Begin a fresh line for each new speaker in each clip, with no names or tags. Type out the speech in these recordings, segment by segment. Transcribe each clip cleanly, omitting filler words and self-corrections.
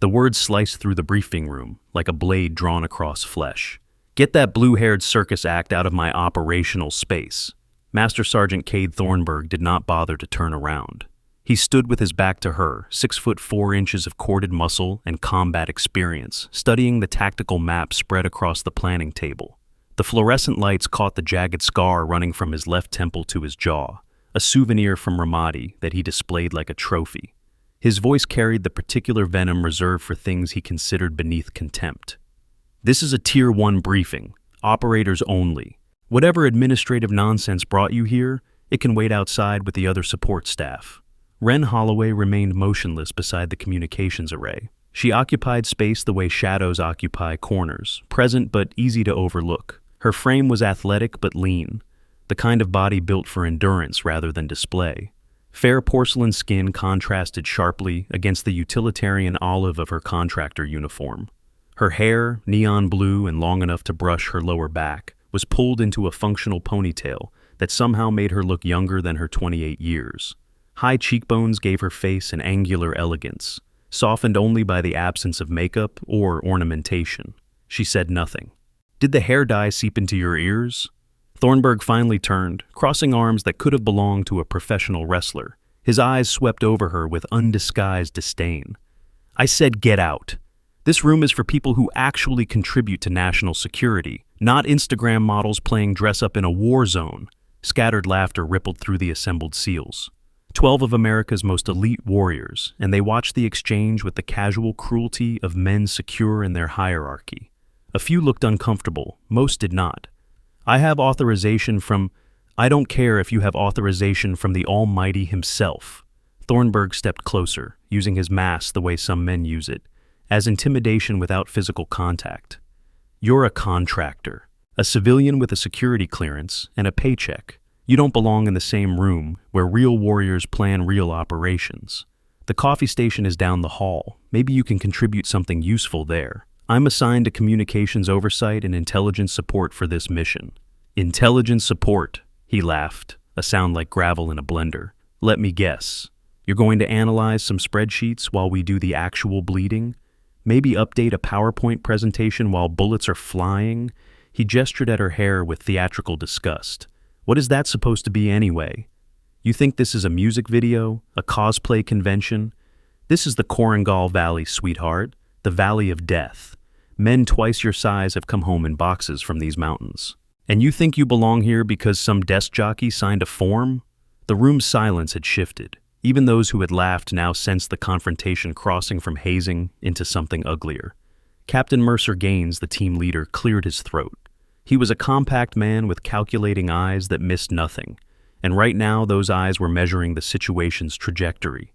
The words sliced through the briefing room like a blade drawn across flesh. "Get that blue-haired circus act out of my operational space." Master Sergeant Cade Thornburg did not bother to turn around. He stood with his back to her, 6'4" of corded muscle and combat experience, studying the tactical map spread across the planning table. The fluorescent lights caught the jagged scar running from his left temple to his jaw, a souvenir from Ramadi that he displayed like a trophy. His voice carried the particular venom reserved for things he considered beneath contempt. "This is a Tier 1 briefing, operators only. Whatever administrative nonsense brought you here, it can wait outside with the other support staff." Wren Holloway remained motionless beside the communications array. She occupied space the way shadows occupy corners, present but easy to overlook. Her frame was athletic but lean, the kind of body built for endurance rather than display. Fair porcelain skin contrasted sharply against the utilitarian olive of her contractor uniform. Her hair, neon blue and long enough to brush her lower back, was pulled into a functional ponytail that somehow made her look younger than her 28 years. High cheekbones gave her face an angular elegance, softened only by the absence of makeup or ornamentation. She said nothing. "Did the hair dye seep into your ears?" Thornburg finally turned, crossing arms that could have belonged to a professional wrestler. His eyes swept over her with undisguised disdain. "I said get out. This room is for people who actually contribute to national security, not Instagram models playing dress-up in a war zone." Scattered laughter rippled through the assembled SEALs. 12 of America's most elite warriors, and they watched the exchange with the casual cruelty of men secure in their hierarchy. A few looked uncomfortable, most did not. "I have authorization from—" "I don't care if you have authorization from the Almighty himself." Thornburg stepped closer, using his mask the way some men use it, as intimidation without physical contact. "You're a contractor, a civilian with a security clearance and a paycheck. You don't belong in the same room where real warriors plan real operations. The coffee station is down the hall. Maybe you can contribute something useful there. I'm assigned to communications oversight and intelligence support for this mission." "Intelligence support," he laughed, a sound like gravel in a blender. "Let me guess. You're going to analyze some spreadsheets while we do the actual bleeding? Maybe update a PowerPoint presentation while bullets are flying?" He gestured at her hair with theatrical disgust. "What is that supposed to be anyway? You think this is a music video? A cosplay convention? This is the Korengal Valley, sweetheart. The Valley of Death. Men twice your size have come home in boxes from these mountains. And you think you belong here because some desk jockey signed a form?" The room's silence had shifted. Even those who had laughed now sensed the confrontation crossing from hazing into something uglier. Captain Mercer Gaines, the team leader, cleared his throat. He was a compact man with calculating eyes that missed nothing, and right now those eyes were measuring the situation's trajectory.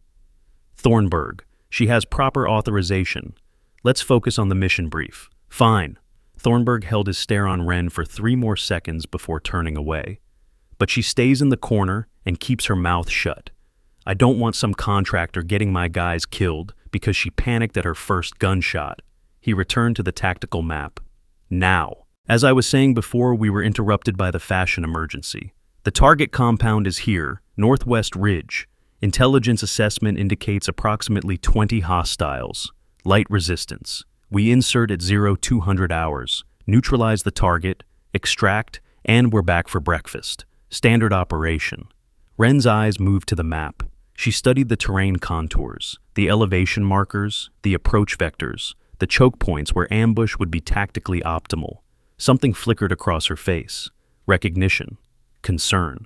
"Thornburg, she has proper authorization. Let's focus on the mission brief." "Fine." Thornburg held his stare on Wren for 3 more seconds before turning away. "But she stays in the corner and keeps her mouth shut. I don't want some contractor getting my guys killed because she panicked at her first gunshot." He returned to the tactical map. "Now." As I was saying before, we were interrupted by the fashion emergency. "The target compound is here, Northwest Ridge. Intelligence assessment indicates approximately 20 hostiles. Light resistance. We insert at 0200 hours, neutralize the target, extract, and we're back for breakfast. Standard operation." Wren's eyes moved to the map. She studied the terrain contours, the elevation markers, the approach vectors, the choke points where ambush would be tactically optimal. Something flickered across her face. Recognition. Concern.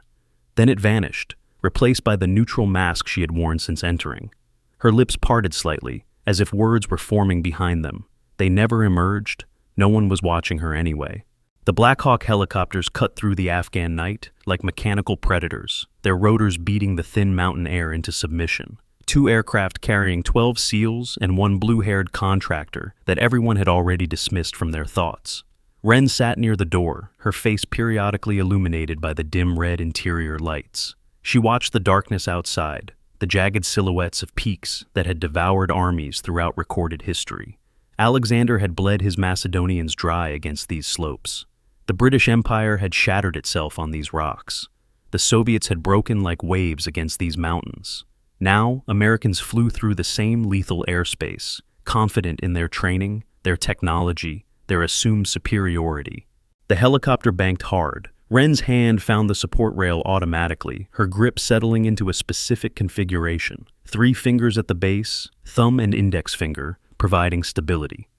Then it vanished, replaced by the neutral mask she had worn since entering. Her lips parted slightly, as if words were forming behind them. They never emerged. No one was watching her anyway. The Black Hawk helicopters cut through the Afghan night like mechanical predators, their rotors beating the thin mountain air into submission. 2 aircraft carrying 12 SEALs and 1 blue-haired contractor that everyone had already dismissed from their thoughts. Wren sat near the door, her face periodically illuminated by the dim red interior lights. She watched the darkness outside, the jagged silhouettes of peaks that had devoured armies throughout recorded history. Alexander had bled his Macedonians dry against these slopes. The British Empire had shattered itself on these rocks. The Soviets had broken like waves against these mountains. Now, Americans flew through the same lethal airspace, confident in their training, their technology, their assumed superiority. The helicopter banked hard. Wren's hand found the support rail automatically, her grip settling into a specific configuration. 3 fingers at the base, thumb and index finger, providing stability.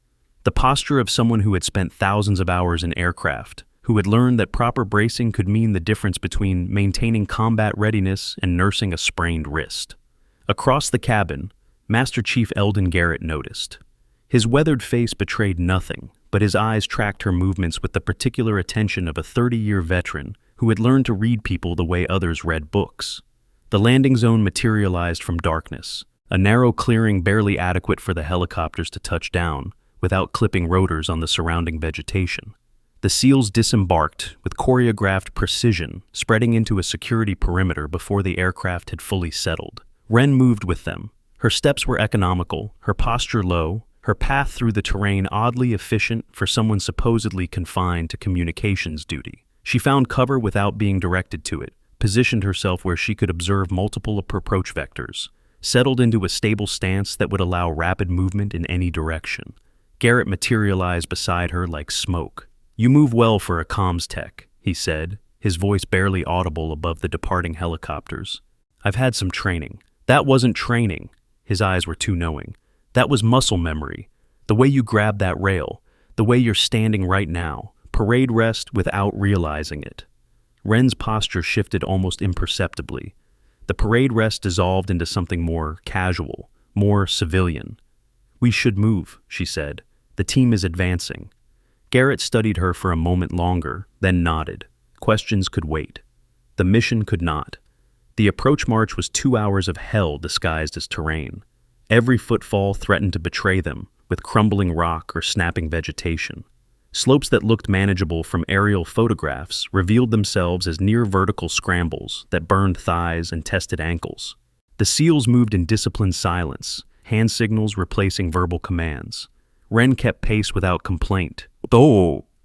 The posture of someone who had spent thousands of hours in aircraft, who had learned that proper bracing could mean the difference between maintaining combat readiness and nursing a sprained wrist. Across the cabin, Master Chief Eldon Garrett noticed. His weathered face betrayed nothing, but his eyes tracked her movements with the particular attention of a 30-year veteran who had learned to read people the way others read books. The landing zone materialized from darkness, a narrow clearing barely adequate for the helicopters to touch down, without clipping rotors on the surrounding vegetation. The SEALs disembarked with choreographed precision, spreading into a security perimeter before the aircraft had fully settled. Wren moved with them. Her steps were economical, her posture low, her path through the terrain oddly efficient for someone supposedly confined to communications duty. She found cover without being directed to it, positioned herself where she could observe multiple approach vectors, settled into a stable stance that would allow rapid movement in any direction. Garrett materialized beside her like smoke. "You move well for a comms tech," he said, his voice barely audible above the departing helicopters. "I've had some training." "That wasn't training." His eyes were too knowing. "That was muscle memory. The way you grabbed that rail, the way you're standing right now. Parade rest without realizing it." Wren's posture shifted almost imperceptibly. The parade rest dissolved into something more casual, more civilian. "We should move," she said. "The team is advancing." Garrett studied her for a moment longer, then nodded. Questions could wait. The mission could not. The approach march was 2 hours of hell disguised as terrain. Every footfall threatened to betray them, with crumbling rock or snapping vegetation. Slopes that looked manageable from aerial photographs revealed themselves as near-vertical scrambles that burned thighs and tested ankles. The SEALs moved in disciplined silence, hand signals replacing verbal commands. Wren kept pace without complaint,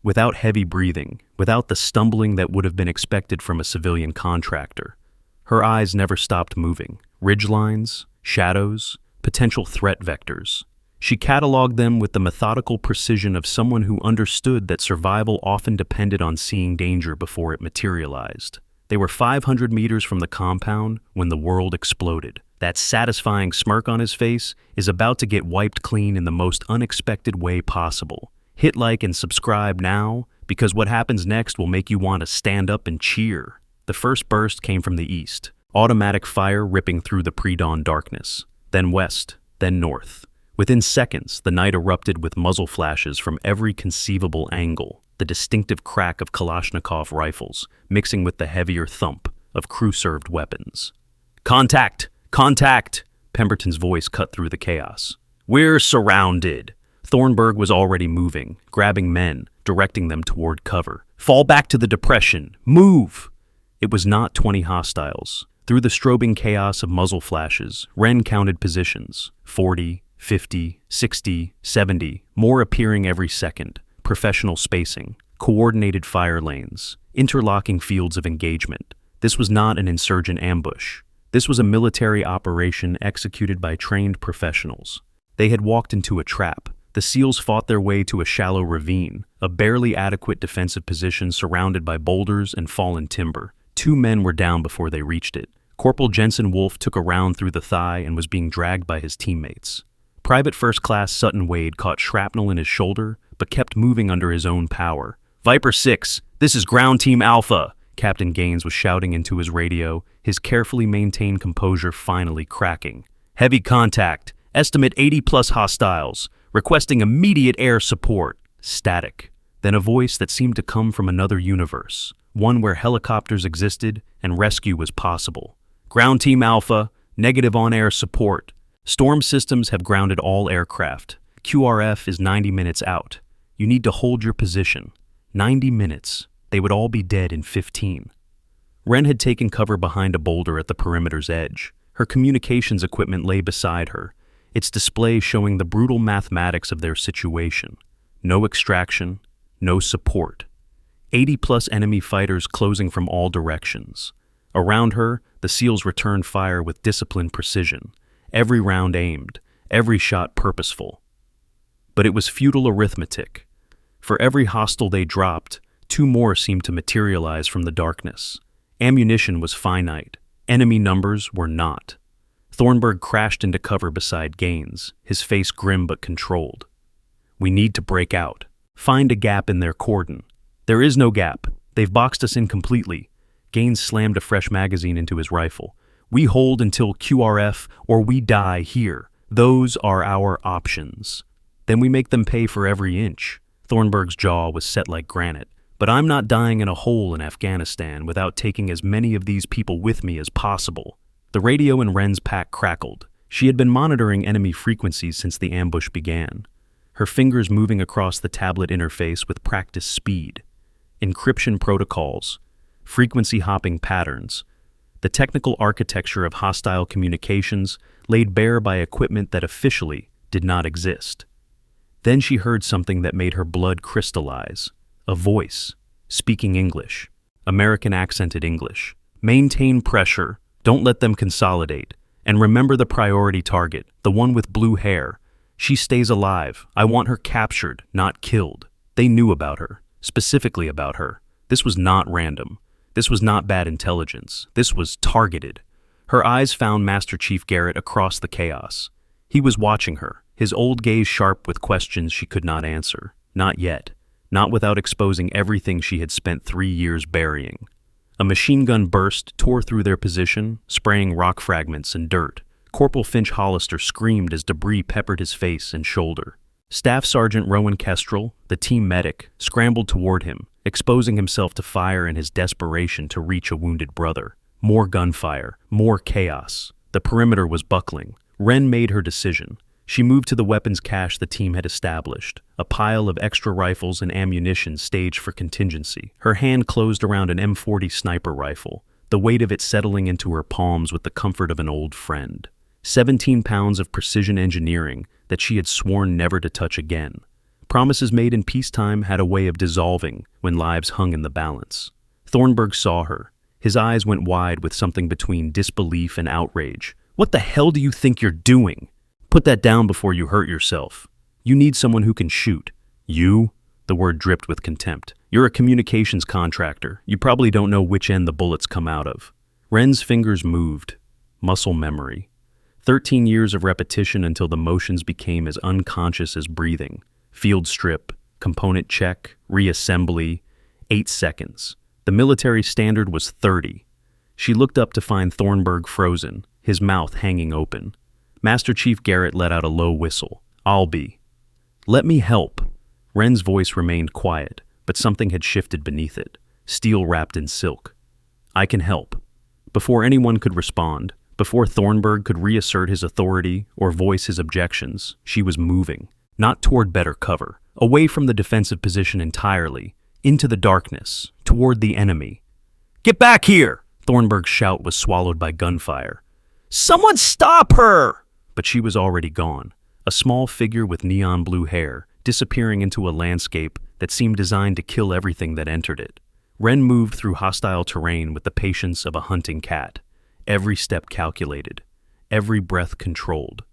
without heavy breathing, without the stumbling that would have been expected from a civilian contractor. Her eyes never stopped moving. Ridgelines, shadows, potential threat vectors. She cataloged them with the methodical precision of someone who understood that survival often depended on seeing danger before it materialized. They were 500 meters from the compound when the world exploded. That satisfying smirk on his face is about to get wiped clean in the most unexpected way possible. Hit like and subscribe now, because what happens next will make you want to stand up and cheer. The first burst came from the east, automatic fire ripping through the pre-dawn darkness. Then west, then north. Within seconds, the night erupted with muzzle flashes from every conceivable angle, the distinctive crack of Kalashnikov rifles mixing with the heavier thump of crew-served weapons. "Contact! Contact!" Pemberton's voice cut through the chaos. "We're surrounded!" Thornburg was already moving, grabbing men, directing them toward cover. "Fall back to the depression! Move!" It was not 20 hostiles. Through the strobing chaos of muzzle flashes, Wren counted positions. 40, 50, 60, 70, more appearing every second. Professional spacing, coordinated fire lanes, interlocking fields of engagement. This was not an insurgent ambush. This was a military operation executed by trained professionals. They had walked into a trap. The SEALs fought their way to a shallow ravine, a barely adequate defensive position surrounded by boulders and fallen timber. 2 men were down before they reached it. Corporal Jensen Wolf took a round through the thigh and was being dragged by his teammates. Private First Class Sutton Wade caught shrapnel in his shoulder, but kept moving under his own power. "Viper 6, this is Ground Team Alpha," Captain Gaines was shouting into his radio, his carefully maintained composure finally cracking. "Heavy contact. Estimate 80+ hostiles. Requesting immediate air support." Static. Then a voice that seemed to come from another universe, one where helicopters existed and rescue was possible. "Ground Team Alpha, negative on air support. Storm systems have grounded all aircraft. QRF is 90 minutes out. You need to hold your position. 90 minutes. They would all be dead in 15. Wren had taken cover behind a boulder at the perimeter's edge. Her communications equipment lay beside her, its display showing the brutal mathematics of their situation. No extraction, no support. 80+ enemy fighters closing from all directions. Around her, the SEALs returned fire with disciplined precision. Every round aimed, every shot purposeful. But it was futile arithmetic. For every hostile they dropped, 2 more seemed to materialize from the darkness. Ammunition was finite. Enemy numbers were not. Thornburg crashed into cover beside Gaines, his face grim but controlled. "We need to break out. Find a gap in their cordon." "There is no gap. They've boxed us in completely." Gaines slammed a fresh magazine into his rifle. "We hold until QRF or we die here. Those are our options." "Then we make them pay for every inch." Thornburg's jaw was set like granite. "But I'm not dying in a hole in Afghanistan without taking as many of these people with me as possible." The radio in Wren's pack crackled. She had been monitoring enemy frequencies since the ambush began, her fingers moving across the tablet interface with practiced speed. Encryption protocols, frequency hopping patterns, the technical architecture of hostile communications laid bare by equipment that officially did not exist. Then she heard something that made her blood crystallize. A voice, speaking English, American accented English. "Maintain pressure, don't let them consolidate, and remember the priority target, the one with blue hair. She stays alive. I want her captured, not killed." They knew about her, specifically about her. This was not random. This was not bad intelligence. This was targeted. Her eyes found Master Chief Garrett across the chaos. He was watching her, his old gaze sharp with questions she could not answer. Not yet. Not without exposing everything she had spent 3 years burying. A machine gun burst tore through their position, spraying rock fragments and dirt. Corporal Finch Hollister screamed as debris peppered his face and shoulder. Staff Sergeant Rowan Kestrel, the team medic, scrambled toward him, exposing himself to fire in his desperation to reach a wounded brother. More gunfire, more chaos. The perimeter was buckling. Wren made her decision. She moved to the weapons cache the team had established, a pile of extra rifles and ammunition staged for contingency. Her hand closed around an M40 sniper rifle, the weight of it settling into her palms with the comfort of an old friend. 17 pounds of precision engineering that she had sworn never to touch again. Promises made in peacetime had a way of dissolving when lives hung in the balance. Thornburg saw her. His eyes went wide with something between disbelief and outrage. "What the hell do you think you're doing? Put that down before you hurt yourself. You need someone who can shoot." "You?" The word dripped with contempt. "You're a communications contractor. You probably don't know which end the bullets come out of." Wren's fingers moved. Muscle memory. 13 years of repetition until the motions became as unconscious as breathing. Field strip, component check, reassembly, 8 seconds. The military standard was 30. She looked up to find Thornburg frozen, his mouth hanging open. Master Chief Garrett let out a low whistle. "I'll be." "Let me help." Wren's voice remained quiet, but something had shifted beneath it, steel wrapped in silk. "I can help." Before anyone could respond, before Thornburg could reassert his authority or voice his objections, she was moving, not toward better cover, away from the defensive position entirely, into the darkness, toward the enemy. "Get back here!" Thornburg's shout was swallowed by gunfire. "Someone stop her!" But she was already gone, a small figure with neon blue hair, disappearing into a landscape that seemed designed to kill everything that entered it. Wren moved through hostile terrain with the patience of a hunting cat, every step calculated, every breath controlled.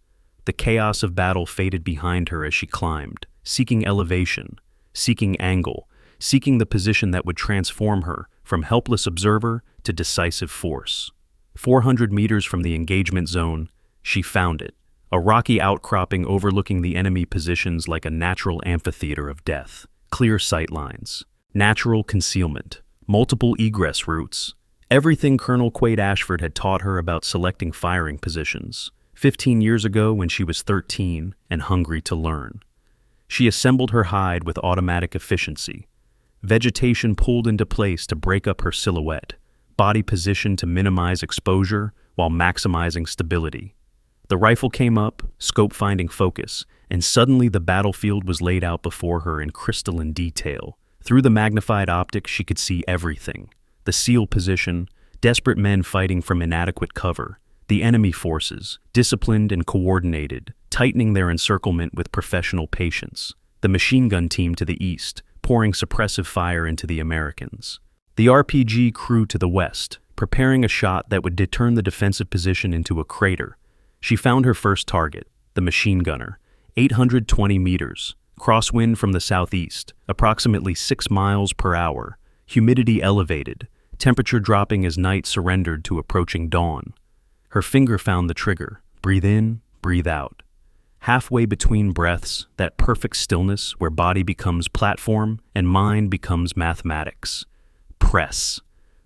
The chaos of battle faded behind her as she climbed, seeking elevation, seeking angle, seeking the position that would transform her from helpless observer to decisive force. 400 meters from the engagement zone, she found it, a rocky outcropping overlooking the enemy positions like a natural amphitheater of death. Clear sight lines, natural concealment, multiple egress routes, everything Colonel Quaid Ashford had taught her about selecting firing positions, 15 years ago when she was 13 and hungry to learn. She assembled her hide with automatic efficiency. Vegetation pulled into place to break up her silhouette, body positioned to minimize exposure while maximizing stability. The rifle came up, scope finding focus, and suddenly the battlefield was laid out before her in crystalline detail. Through the magnified optics, she could see everything. The SEAL position, desperate men fighting from inadequate cover, the enemy forces, disciplined and coordinated, tightening their encirclement with professional patience, the machine gun team to the east, pouring suppressive fire into the Americans, the RPG crew to the west, preparing a shot that would deturn the defensive position into a crater. She found her first target, the machine gunner, 820 meters. Crosswind from the southeast, approximately 6 miles per hour. Humidity elevated, temperature dropping as night surrendered to approaching dawn. Her finger found the trigger. Breathe in, breathe out. Halfway between breaths, that perfect stillness where body becomes platform and mind becomes mathematics. Press.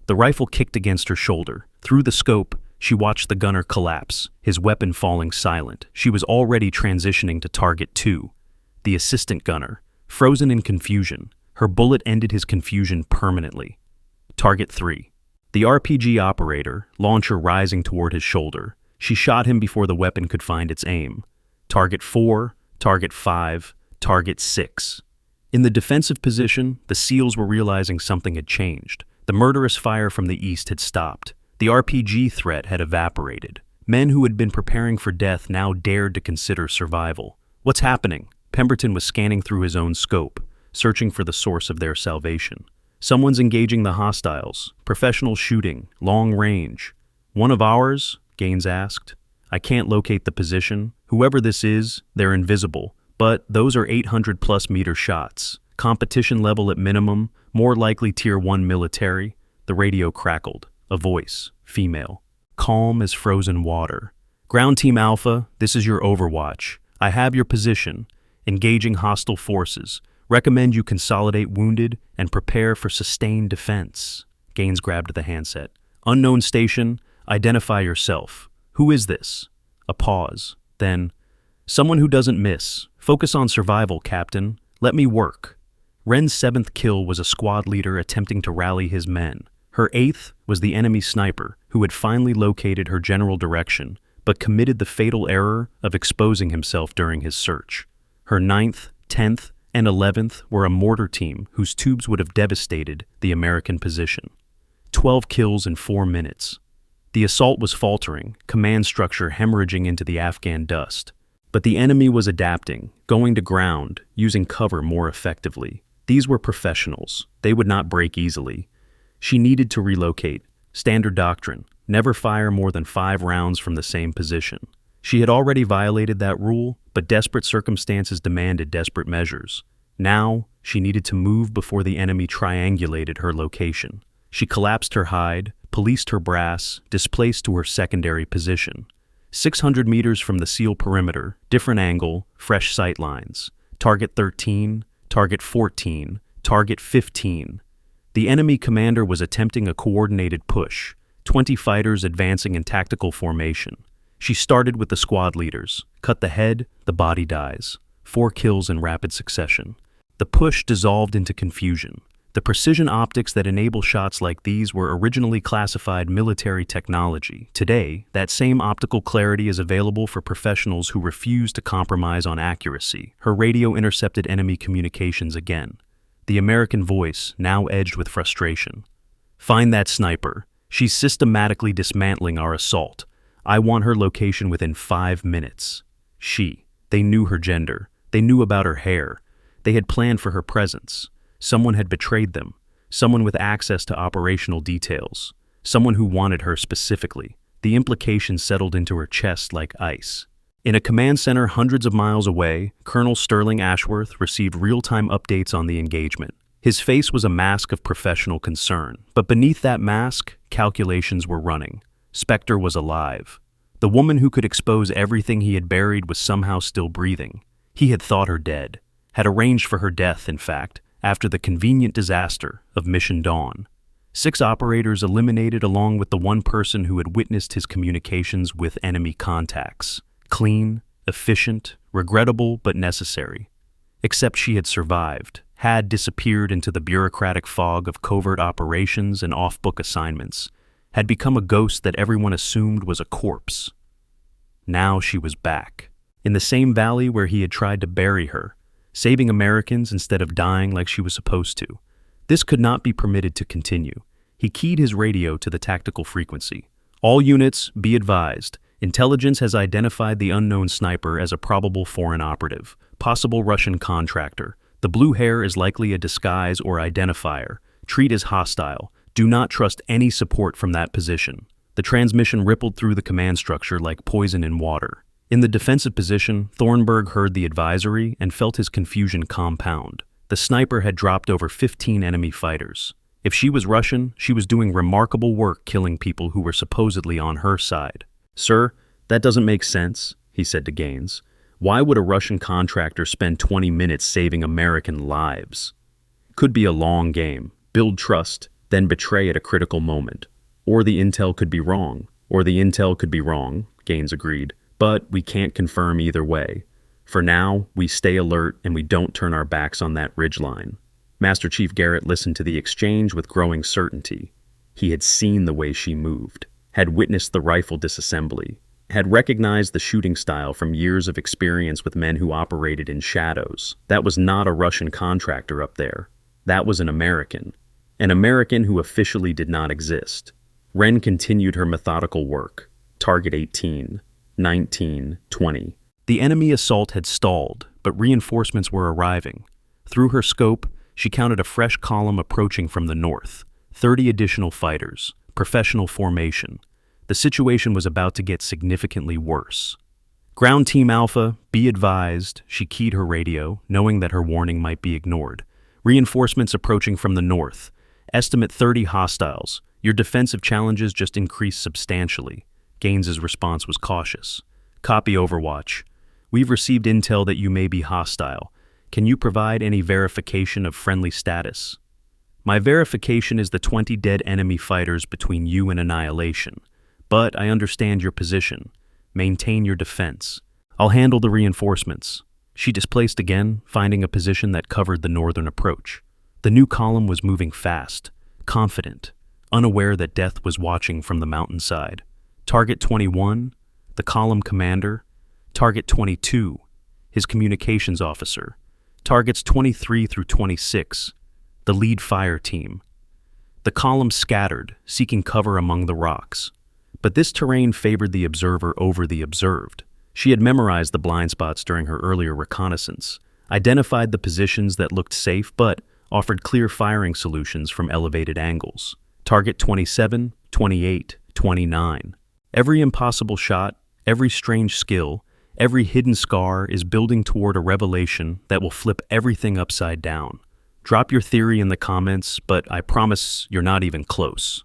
The rifle kicked against her shoulder. Through the scope, she watched the gunner collapse, his weapon falling silent. She was already transitioning to target 2. The assistant gunner, frozen in confusion. Her bullet ended his confusion permanently. Target 3. The RPG operator, launcher rising toward his shoulder. She shot him before the weapon could find its aim. Target 4, Target 5, Target 6. In the defensive position, the SEALs were realizing something had changed. The murderous fire from the east had stopped. The RPG threat had evaporated. Men who had been preparing for death now dared to consider survival. What's happening? Pemberton was scanning through his own scope, searching for the source of their salvation. Someone's engaging the hostiles. Professional shooting, long range. One of ours? Gaines asked. I can't locate the position. Whoever this is, they're invisible. But those are 800-plus meter shots. Competition level at minimum, more likely Tier 1 military. The radio crackled. A voice, female. Calm as frozen water. Ground Team Alpha, this is your overwatch. I have your position. Engaging hostile forces. Recommend you consolidate wounded and prepare for sustained defense. Gaines grabbed the handset. Unknown station, identify yourself. Who is this? A pause. Then, someone who doesn't miss. Focus on survival, Captain. Let me work. Wren's 7th kill was a squad leader attempting to rally his men. Her 8th was the enemy sniper, who had finally located her general direction, but committed the fatal error of exposing himself during his search. Her 9th, 10th, and 11th were a mortar team whose tubes would have devastated the American position. 12 kills in 4 minutes. The assault was faltering, command structure hemorrhaging into the Afghan dust. But the enemy was adapting, going to ground, using cover more effectively. These were professionals. They would not break easily. She needed to relocate. Standard doctrine, never fire more than 5 rounds from the same position. She had already violated that rule, but desperate circumstances demanded desperate measures. Now, she needed to move before the enemy triangulated her location. She collapsed her hide, policed her brass, displaced to her secondary position. 600 meters from the SEAL perimeter, different angle, fresh sight lines. Target 13, Target 14, Target 15. The enemy commander was attempting a coordinated push, 20 fighters advancing in tactical formation. She started with the squad leaders. Cut the head, the body dies. 4 kills in rapid succession. The push dissolved into confusion. The precision optics that enable shots like these were originally classified military technology. Today, that same optical clarity is available for professionals who refuse to compromise on accuracy. Her radio intercepted enemy communications again. The American voice, now edged with frustration. Find that sniper. She's systematically dismantling our assault. I want her location within 5 minutes. They knew her gender. They knew about her hair. They had planned for her presence. Someone had betrayed them. Someone with access to operational details. Someone who wanted her specifically. The implications settled into her chest like ice. In a command center hundreds of miles away, Colonel Sterling Ashworth received real-time updates on the engagement. His face was a mask of professional concern, but beneath that mask, calculations were running. Spectre was alive. The woman who could expose everything he had buried was somehow still breathing. He had thought her dead, had arranged for her death, in fact, after the convenient disaster of Mission Dawn. 6 operators eliminated along with the one person who had witnessed his communications with enemy contacts. Clean, efficient, regrettable but necessary. Except she had survived, had disappeared into the bureaucratic fog of covert operations and off-book assignments, had become a ghost that everyone assumed was a corpse. Now she was back, in the same valley where he had tried to bury her, saving Americans instead of dying like she was supposed to. This could not be permitted to continue. He keyed his radio to the tactical frequency. All units, be advised. Intelligence has identified the unknown sniper as a probable foreign operative, possible Russian contractor. The blue hair is likely a disguise or identifier. Treat as hostile. Do not trust any support from that position. The transmission rippled through the command structure like poison in water. In the defensive position, Thornburg heard the advisory and felt his confusion compound. The sniper had dropped over 15 enemy fighters. If she was Russian, she was doing remarkable work killing people who were supposedly on her side. "Sir, that doesn't make sense," he said to Gaines. "Why would a Russian contractor spend 20 minutes saving American lives?" Could be a long game. Build trust, then betray at a critical moment. Or the intel could be wrong. Gaines agreed. But we can't confirm either way. For now, we stay alert and we don't turn our backs on that ridgeline. Master Chief Garrett listened to the exchange with growing certainty. He had seen the way she moved, had witnessed the rifle disassembly, had recognized the shooting style from years of experience with men who operated in shadows. That was not a Russian contractor up there. That was an American who officially did not exist. Wren continued her methodical work. Target 18, 19, 20. The enemy assault had stalled, but reinforcements were arriving. Through her scope, she counted a fresh column approaching from the north. 30 additional fighters, professional formation. The situation was about to get significantly worse. "Ground Team Alpha, be advised," she keyed her radio, knowing that her warning might be ignored. "Reinforcements approaching from the north. Estimate 30 hostiles. Your defensive challenges just increased substantially." Gaines's response was cautious. "Copy, Overwatch. We've received intel that you may be hostile. Can you provide any verification of friendly status?" "My verification is the 20 dead enemy fighters between you and annihilation. But I understand your position. Maintain your defense. I'll handle the reinforcements." She displaced again, finding a position that covered the northern approach. The new column was moving fast, confident, unaware that death was watching from the mountainside. Target 21, the column commander. Target 22, his communications officer. Targets 23 through 26, the lead fire team. The column scattered, seeking cover among the rocks. But this terrain favored the observer over the observed. She had memorized the blind spots during her earlier reconnaissance, identified the positions that looked safe but offered clear firing solutions from elevated angles. Target 27, 28, 29. Every impossible shot, every strange skill, every hidden scar is building toward a revelation that will flip everything upside down. Drop your theory in the comments, but I promise you're not even close.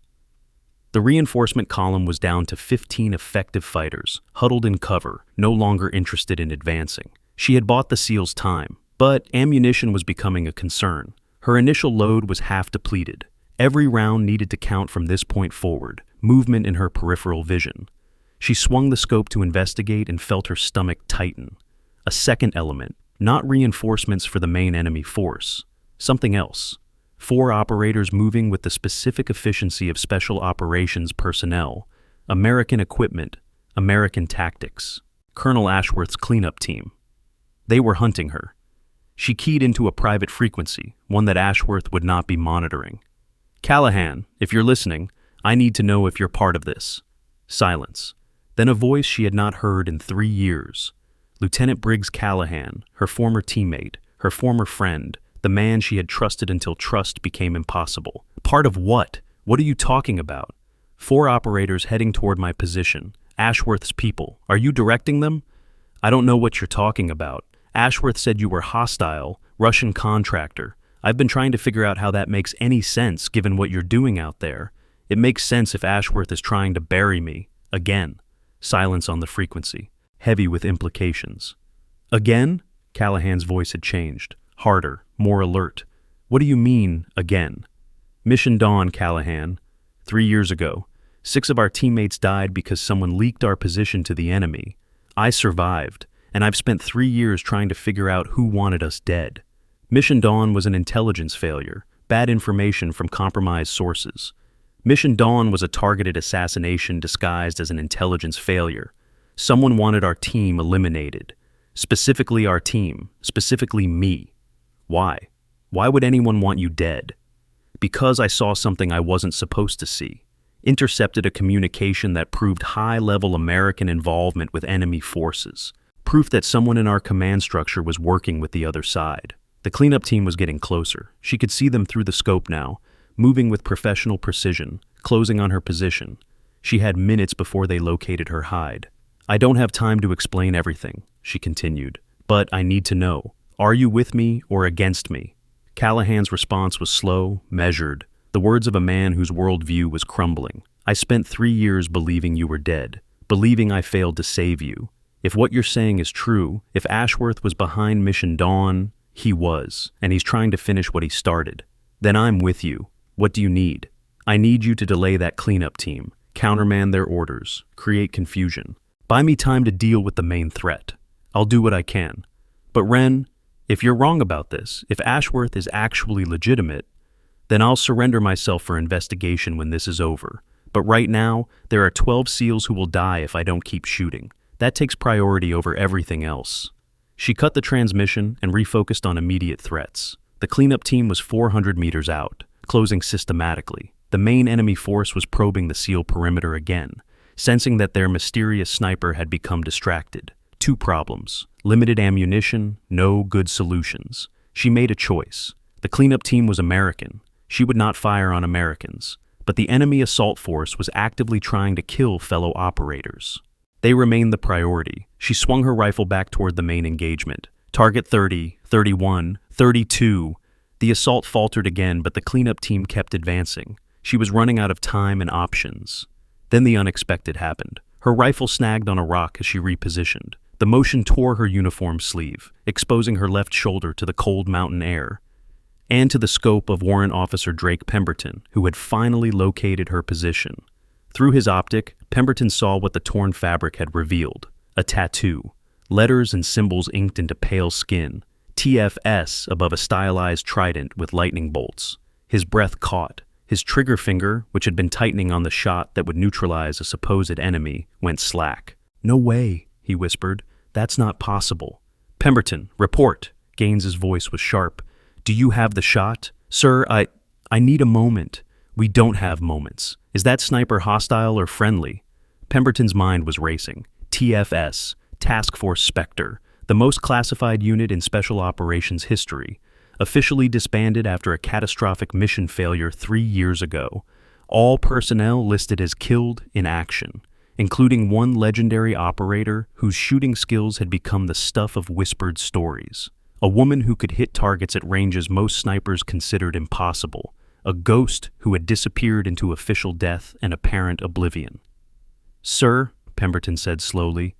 The reinforcement column was down to 15 effective fighters, huddled in cover, no longer interested in advancing. She had bought the SEALs time, but ammunition was becoming a concern. Her initial load was half depleted. Every round needed to count from this point forward, movement in her peripheral vision. She swung the scope to investigate and felt her stomach tighten. A second element, not reinforcements for the main enemy force. Something else. 4 operators moving with the specific efficiency of special operations personnel. American equipment, American tactics. Colonel Ashworth's cleanup team. They were hunting her. She keyed into a private frequency, one that Ashworth would not be monitoring. "Callahan, if you're listening, I need to know if you're part of this." Silence. Then a voice she had not heard in 3 years. Lieutenant Briggs Callahan, her former teammate, her former friend, the man she had trusted until trust became impossible. "Part of what? What are you talking about?" 4 operators heading toward my position. Ashworth's people. Are you directing them?" "I don't know what you're talking about. Ashworth said you were hostile, Russian contractor. I've been trying to figure out how that makes any sense given what you're doing out there. It makes sense if Ashworth is trying to bury me. Again." Silence on the frequency, heavy with implications. "Again?" Callahan's voice had changed, harder, more alert. "What do you mean, again?" "Mission Dawn, Callahan. 3 years ago. 6 of our teammates died because someone leaked our position to the enemy. I survived, and I've spent 3 years trying to figure out who wanted us dead. Mission Dawn was an intelligence failure, bad information from compromised sources. Mission Dawn was a targeted assassination disguised as an intelligence failure. Someone wanted our team eliminated. Specifically our team, specifically me. Why? Why would anyone want you dead? Because I saw something I wasn't supposed to see. Intercepted a communication that proved high-level American involvement with enemy forces. Proof that someone in our command structure was working with the other side. The cleanup team was getting closer. She could see them through the scope now, moving with professional precision, closing on her position. She had minutes before they located her hide. I don't have time to explain everything, she continued, but I need to know. Are you with me or against me? Callahan's response was slow, measured, the words of a man whose worldview was crumbling. I spent 3 years believing you were dead, believing I failed to save you. If what you're saying is true, if Ashworth was behind Mission Dawn, he was, and he's trying to finish what he started. Then I'm with you. What do you need? I need you to delay that cleanup team, countermand their orders, create confusion. Buy me time to deal with the main threat. I'll do what I can. But Wren, if you're wrong about this, if Ashworth is actually legitimate, then I'll surrender myself for investigation when this is over. But right now, there are 12 SEALs who will die if I don't keep shooting. That takes priority over everything else. She cut the transmission and refocused on immediate threats. The cleanup team was 400 meters out, closing systematically. The main enemy force was probing the SEAL perimeter again, sensing that their mysterious sniper had become distracted. 2 problems: limited ammunition, no good solutions. She made a choice. The cleanup team was American. She would not fire on Americans. But the enemy assault force was actively trying to kill fellow operators. They remained the priority. She swung her rifle back toward the main engagement. Target 30, 31, 32. The assault faltered again, but the cleanup team kept advancing. She was running out of time and options. Then the unexpected happened. Her rifle snagged on a rock as she repositioned. The motion tore her uniform sleeve, exposing her left shoulder to the cold mountain air, and to the scope of Warrant Officer Drake Pemberton, who had finally located her position. Through his optic, Pemberton saw what the torn fabric had revealed: a tattoo, letters and symbols inked into pale skin, TFS above a stylized trident with lightning bolts. His breath caught. His trigger finger, which had been tightening on the shot that would neutralize a supposed enemy, went slack. "No way," he whispered. "That's not possible." "Pemberton, report." Gaines's voice was sharp. "Do you have the shot?" "Sir, I need a moment." "We don't have moments. Is that sniper hostile or friendly?" Pemberton's mind was racing. TFS, Task Force Spectre, the most classified unit in Special Operations history, officially disbanded after a catastrophic mission failure 3 years ago. All personnel listed as killed in action, including one legendary operator whose shooting skills had become the stuff of whispered stories. A woman who could hit targets at ranges most snipers considered impossible. A ghost who had disappeared into official death and apparent oblivion. "Sir," Pemberton said slowly,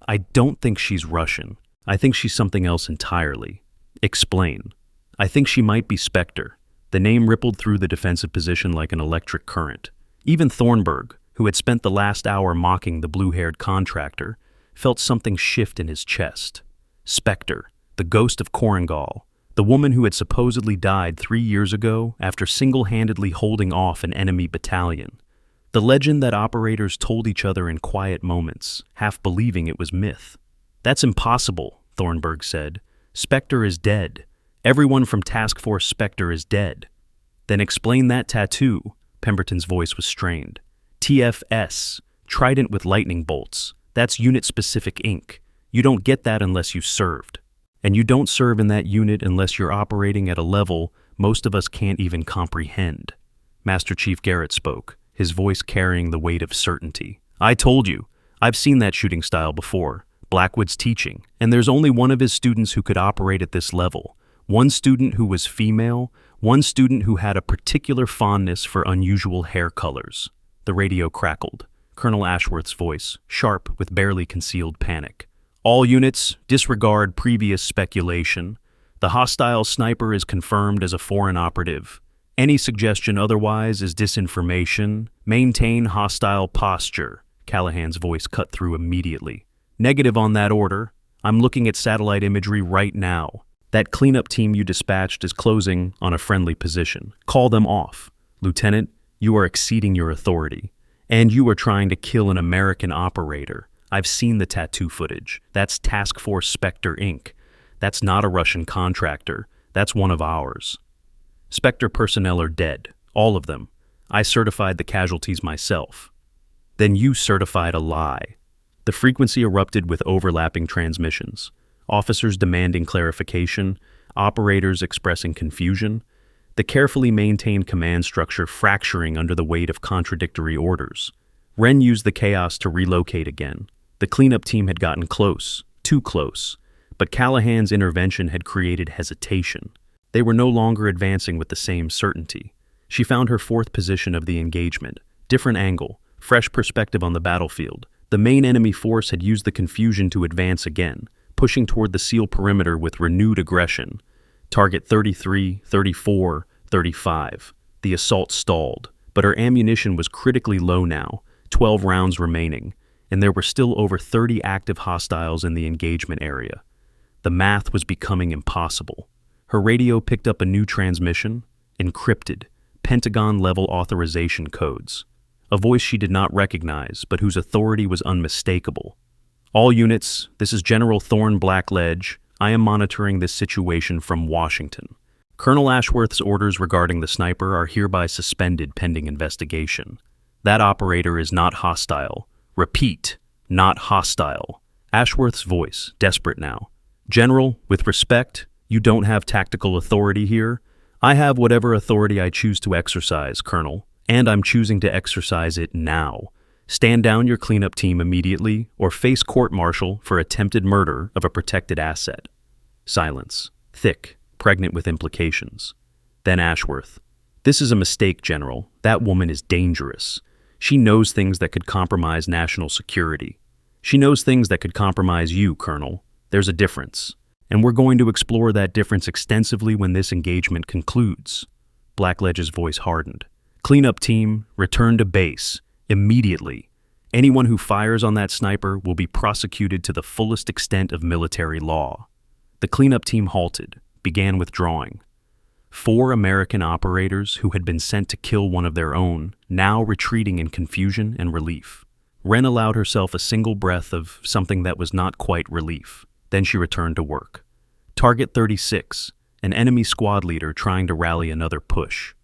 "I don't think she's Russian. I think she's something else entirely." "Explain." "I think she might be Spectre." The name rippled through the defensive position like an electric current. Even Thornburg, who had spent the last hour mocking the blue-haired contractor, felt something shift in his chest. Spectre, the ghost of Korengal, the woman who had supposedly died 3 years ago after single-handedly holding off an enemy battalion. The legend that operators told each other in quiet moments, half believing it was myth. "That's impossible," Thornburg said. "Spectre is dead. Everyone from Task Force Spectre is dead." "Then explain that tattoo." Pemberton's voice was strained. "TFS, trident with lightning bolts. That's unit-specific ink. You don't get that unless you served. And you don't serve in that unit unless you're operating at a level most of us can't even comprehend." Master Chief Garrett spoke, his voice carrying the weight of certainty. "I told you. I've seen that shooting style before. Blackwood's teaching, and there's only one of his students who could operate at this level. One student who was female, one student who had a particular fondness for unusual hair colors." The radio crackled. Colonel Ashworth's voice, sharp with barely concealed panic. "All units, disregard previous speculation. The hostile sniper is confirmed as a foreign operative. Any suggestion otherwise is disinformation. Maintain hostile posture." Callahan's voice cut through immediately. "Negative on that order. I'm looking at satellite imagery right now. That cleanup team you dispatched is closing on a friendly position. Call them off. Lieutenant, you are exceeding your authority. And you are trying to kill an American operator. I've seen the tattoo footage. That's Task Force Spectre Inc. That's not a Russian contractor. That's one of ours. Spectre personnel are dead. All of them. I certified the casualties myself." "Then you certified a lie." The frequency erupted with overlapping transmissions. Officers demanding clarification, operators expressing confusion, the carefully maintained command structure fracturing under the weight of contradictory orders. Wren used the chaos to relocate again. The cleanup team had gotten close, too close, but Callahan's intervention had created hesitation. They were no longer advancing with the same certainty. She found her fourth position of the engagement, different angle, fresh perspective on the battlefield. The main enemy force had used the confusion to advance again, pushing toward the SEAL perimeter with renewed aggression. Target 33, 34, 35. The assault stalled, but her ammunition was critically low now, 12 rounds remaining, and there were still over 30 active hostiles in the engagement area. The math was becoming impossible. Her radio picked up a new transmission, encrypted, Pentagon-level authorization codes. A voice she did not recognize, but whose authority was unmistakable. All units, this is General Thorne Blackledge. I am monitoring this situation from Washington. Colonel Ashworth's orders regarding the sniper are hereby suspended pending investigation. That operator is not hostile. Repeat, not hostile. Ashworth's voice, desperate now. General, with respect, you don't have tactical authority here. I have whatever authority I choose to exercise, Colonel, and I'm choosing to exercise it now. Stand down your cleanup team immediately or face court-martial for attempted murder of a protected asset. Silence, thick, pregnant with implications. Then Ashworth. This is a mistake, General. That woman is dangerous. She knows things that could compromise national security. She knows things that could compromise you, Colonel. There's a difference. And we're going to explore that difference extensively when this engagement concludes. Blackledge's voice hardened. Cleanup team, return to base. Immediately. Anyone who fires on that sniper will be prosecuted to the fullest extent of military law. The cleanup team halted, began withdrawing. 4 American operators who had been sent to kill one of their own, now retreating in confusion and relief. Wren allowed herself a single breath of something that was not quite relief. Then she returned to work. Target 36, an enemy squad leader trying to rally another push.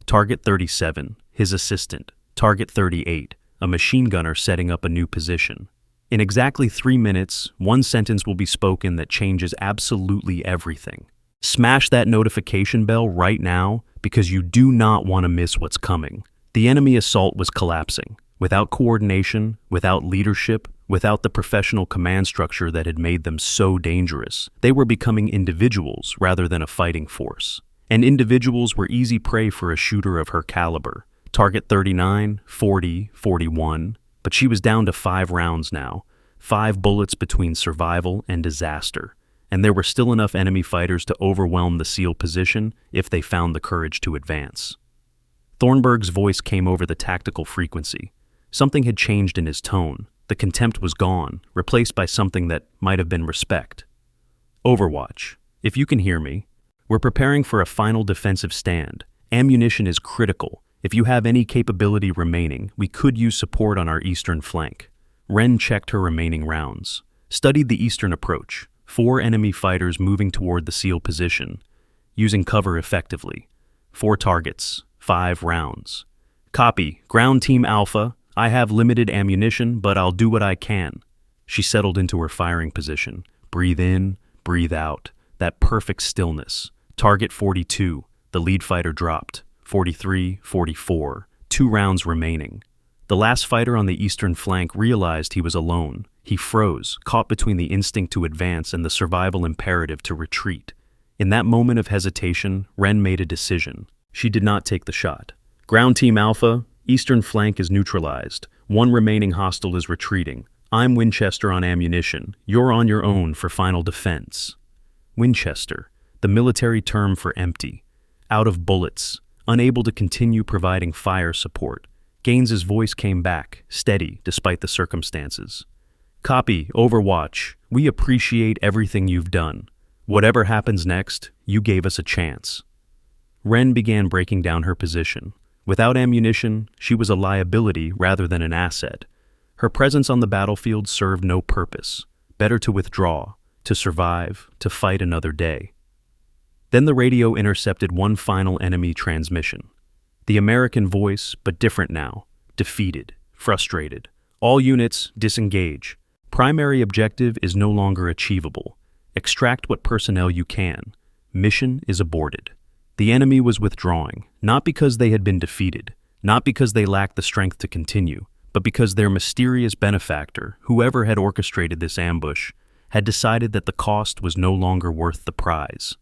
Target 37, his assistant. Target 38, a machine gunner setting up a new position. In exactly 3 minutes, one sentence will be spoken that changes absolutely everything. Smash that notification bell right now because you do not want to miss what's coming. The enemy assault was collapsing. Without coordination, without leadership, without the professional command structure that had made them so dangerous, they were becoming individuals rather than a fighting force. And individuals were easy prey for a shooter of her caliber. Target 39, 40, 41, but she was down to 5 rounds now, 5 bullets between survival and disaster, and there were still enough enemy fighters to overwhelm the SEAL position if they found the courage to advance. Thornburg's voice came over the tactical frequency. Something had changed in his tone. The contempt was gone, replaced by something that might have been respect. Overwatch, if you can hear me, we're preparing for a final defensive stand. Ammunition is critical. If you have any capability remaining, we could use support on our eastern flank. Wren checked her remaining rounds. Studied the eastern approach. 4 enemy fighters moving toward the SEAL position. Using cover effectively. 4 targets. 5 rounds. Copy. Ground Team Alpha. I have limited ammunition, but I'll do what I can. She settled into her firing position. Breathe in, breathe out. That perfect stillness. Target 42. The lead fighter dropped. 43, 44. 2 rounds remaining. The last fighter on the eastern flank realized he was alone. He froze, caught between the instinct to advance and the survival imperative to retreat. In that moment of hesitation, Wren made a decision. She did not take the shot. Ground Team Alpha, eastern flank is neutralized. 1 remaining hostile is retreating. I'm Winchester on ammunition. You're on your own for final defense. Winchester, the military term for empty. Out of bullets. Unable to continue providing fire support. Gaines's voice came back, steady despite the circumstances. Copy, Overwatch. We appreciate everything you've done. Whatever happens next, you gave us a chance. Wren began breaking down her position. Without ammunition, she was a liability rather than an asset. Her presence on the battlefield served no purpose. Better to withdraw, to survive, to fight another day. Then the radio intercepted one final enemy transmission. The American voice, but different now. Defeated, frustrated. All units, disengage. Primary objective is no longer achievable. Extract what personnel you can. Mission is aborted. The enemy was withdrawing, not because they had been defeated, not because they lacked the strength to continue, but because their mysterious benefactor, whoever had orchestrated this ambush, had decided that the cost was no longer worth the prize.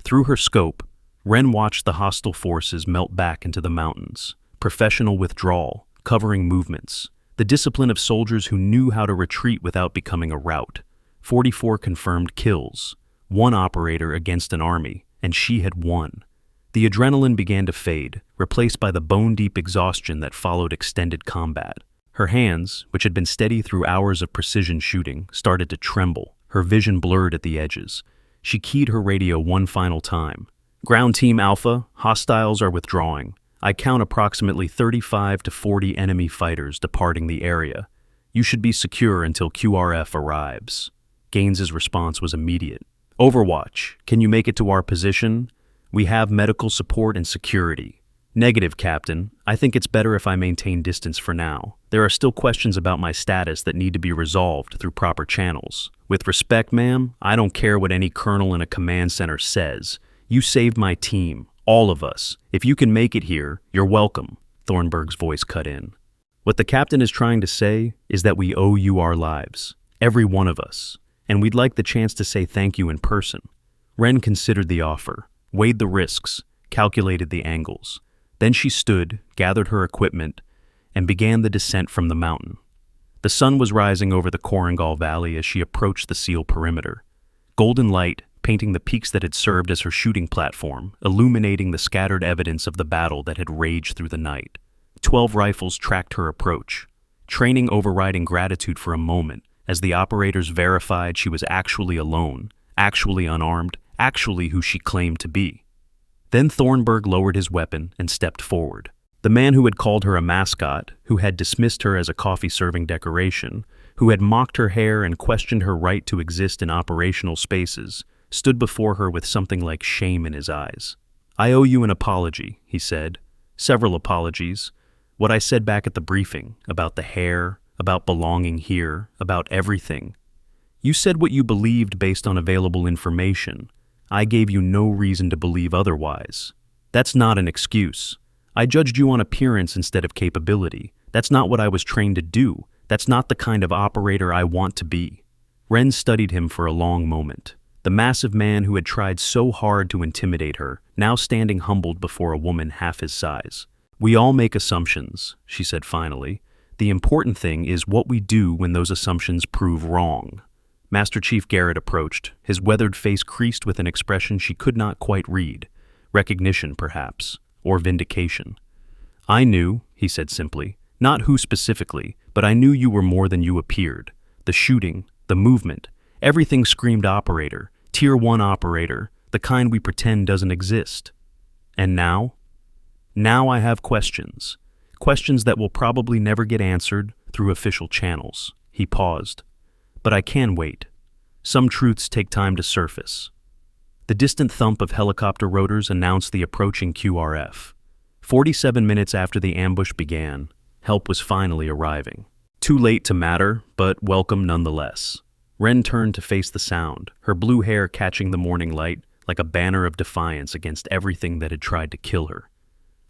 Through her scope, Wren watched the hostile forces melt back into the mountains, professional withdrawal, covering movements, the discipline of soldiers who knew how to retreat without becoming a rout. 44 confirmed kills, one operator against an army, and she had won. The adrenaline began to fade, replaced by the bone-deep exhaustion that followed extended combat. Her hands, which had been steady through hours of precision shooting, started to tremble, her vision blurred at the edges. She keyed her radio one final time. "Ground Team Alpha, hostiles are withdrawing. I count approximately 35 to 40 enemy fighters departing the area. You should be secure until QRF arrives." Gaines's response was immediate. "Overwatch, can you make it to our position? We have medical support and security." "Negative, Captain. I think it's better if I maintain distance for now. There are still questions about my status that need to be resolved through proper channels. With respect, ma'am, I don't care what any colonel in a command center says. You saved my team, all of us. If you can make it here, you're welcome." Thornburg's voice cut in. "What the captain is trying to say is that we owe you our lives, every one of us, and we'd like the chance to say thank you in person." Wren considered the offer, weighed the risks, calculated the angles. Then she stood, gathered her equipment, and began the descent from the mountain. The sun was rising over the Korengal Valley as she approached the SEAL perimeter. Golden light, painting the peaks that had served as her shooting platform, illuminating the scattered evidence of the battle that had raged through the night. 12 rifles tracked her approach, training overriding gratitude for a moment as the operators verified she was actually alone, actually unarmed, actually who she claimed to be. Then Thornburg lowered his weapon and stepped forward. The man who had called her a mascot, who had dismissed her as a coffee-serving decoration, who had mocked her hair and questioned her right to exist in operational spaces, stood before her with something like shame in his eyes. "I owe you an apology," he said. "Several apologies. What I said back at the briefing, about the hair, about belonging here, about everything. You said what you believed based on available information. I gave you no reason to believe otherwise. That's not an excuse. I judged you on appearance instead of capability. That's not what I was trained to do. That's not the kind of operator I want to be." Wren studied him for a long moment. The massive man who had tried so hard to intimidate her, now standing humbled before a woman half his size. "We all make assumptions," she said finally. "The important thing is what we do when those assumptions prove wrong." Master Chief Garrett approached, his weathered face creased with an expression she could not quite read. Recognition, perhaps, or vindication. "I knew," he said simply, "not who specifically, but I knew you were more than you appeared. The shooting, the movement, everything screamed operator, Tier 1 operator, the kind we pretend doesn't exist. And now? Now I have questions. Questions that will probably never get answered through official channels." He paused. "But I can wait. Some truths take time to surface." The distant thump of helicopter rotors announced the approaching QRF. 47 minutes after the ambush began, help was finally arriving. Too late to matter, but welcome nonetheless. Wren turned to face the sound, her blue hair catching the morning light like a banner of defiance against everything that had tried to kill her.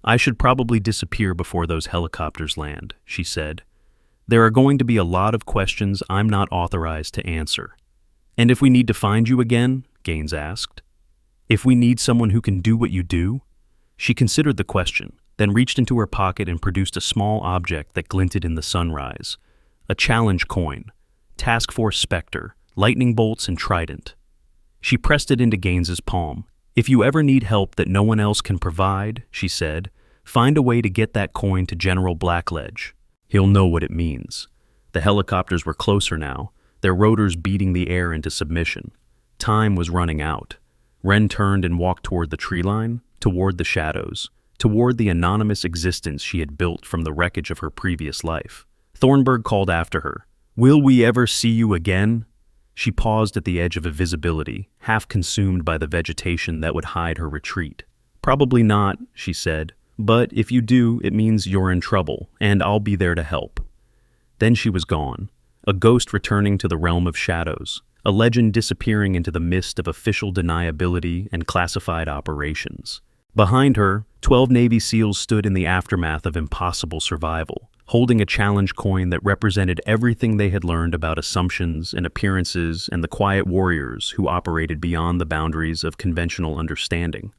"I should probably disappear before those helicopters land," she said. "There are going to be a lot of questions I'm not authorized to answer." "And if we need to find you again?" Gaines asked. "If we need someone who can do what you do?" She considered the question, then reached into her pocket and produced a small object that glinted in the sunrise. A challenge coin. Task Force Spectre, lightning bolts and trident. She pressed it into Gaines's palm. "If you ever need help that no one else can provide," she said, "find a way to get that coin to General Blackledge. He'll know what it means." The helicopters were closer now, their rotors beating the air into submission. Time was running out. Wren turned and walked toward the tree line, toward the shadows, toward the anonymous existence she had built from the wreckage of her previous life. Thornburg called after her. "Will we ever see you again?" She paused at the edge of invisibility, half consumed by the vegetation that would hide her retreat. "Probably not," she said, "but if you do, it means you're in trouble, and I'll be there to help." Then she was gone, a ghost returning to the realm of shadows, a legend disappearing into the mist of official deniability and classified operations. Behind her, 12 Navy SEALs stood in the aftermath of impossible survival, holding a challenge coin that represented everything they had learned about assumptions and appearances and the quiet warriors who operated beyond the boundaries of conventional understanding.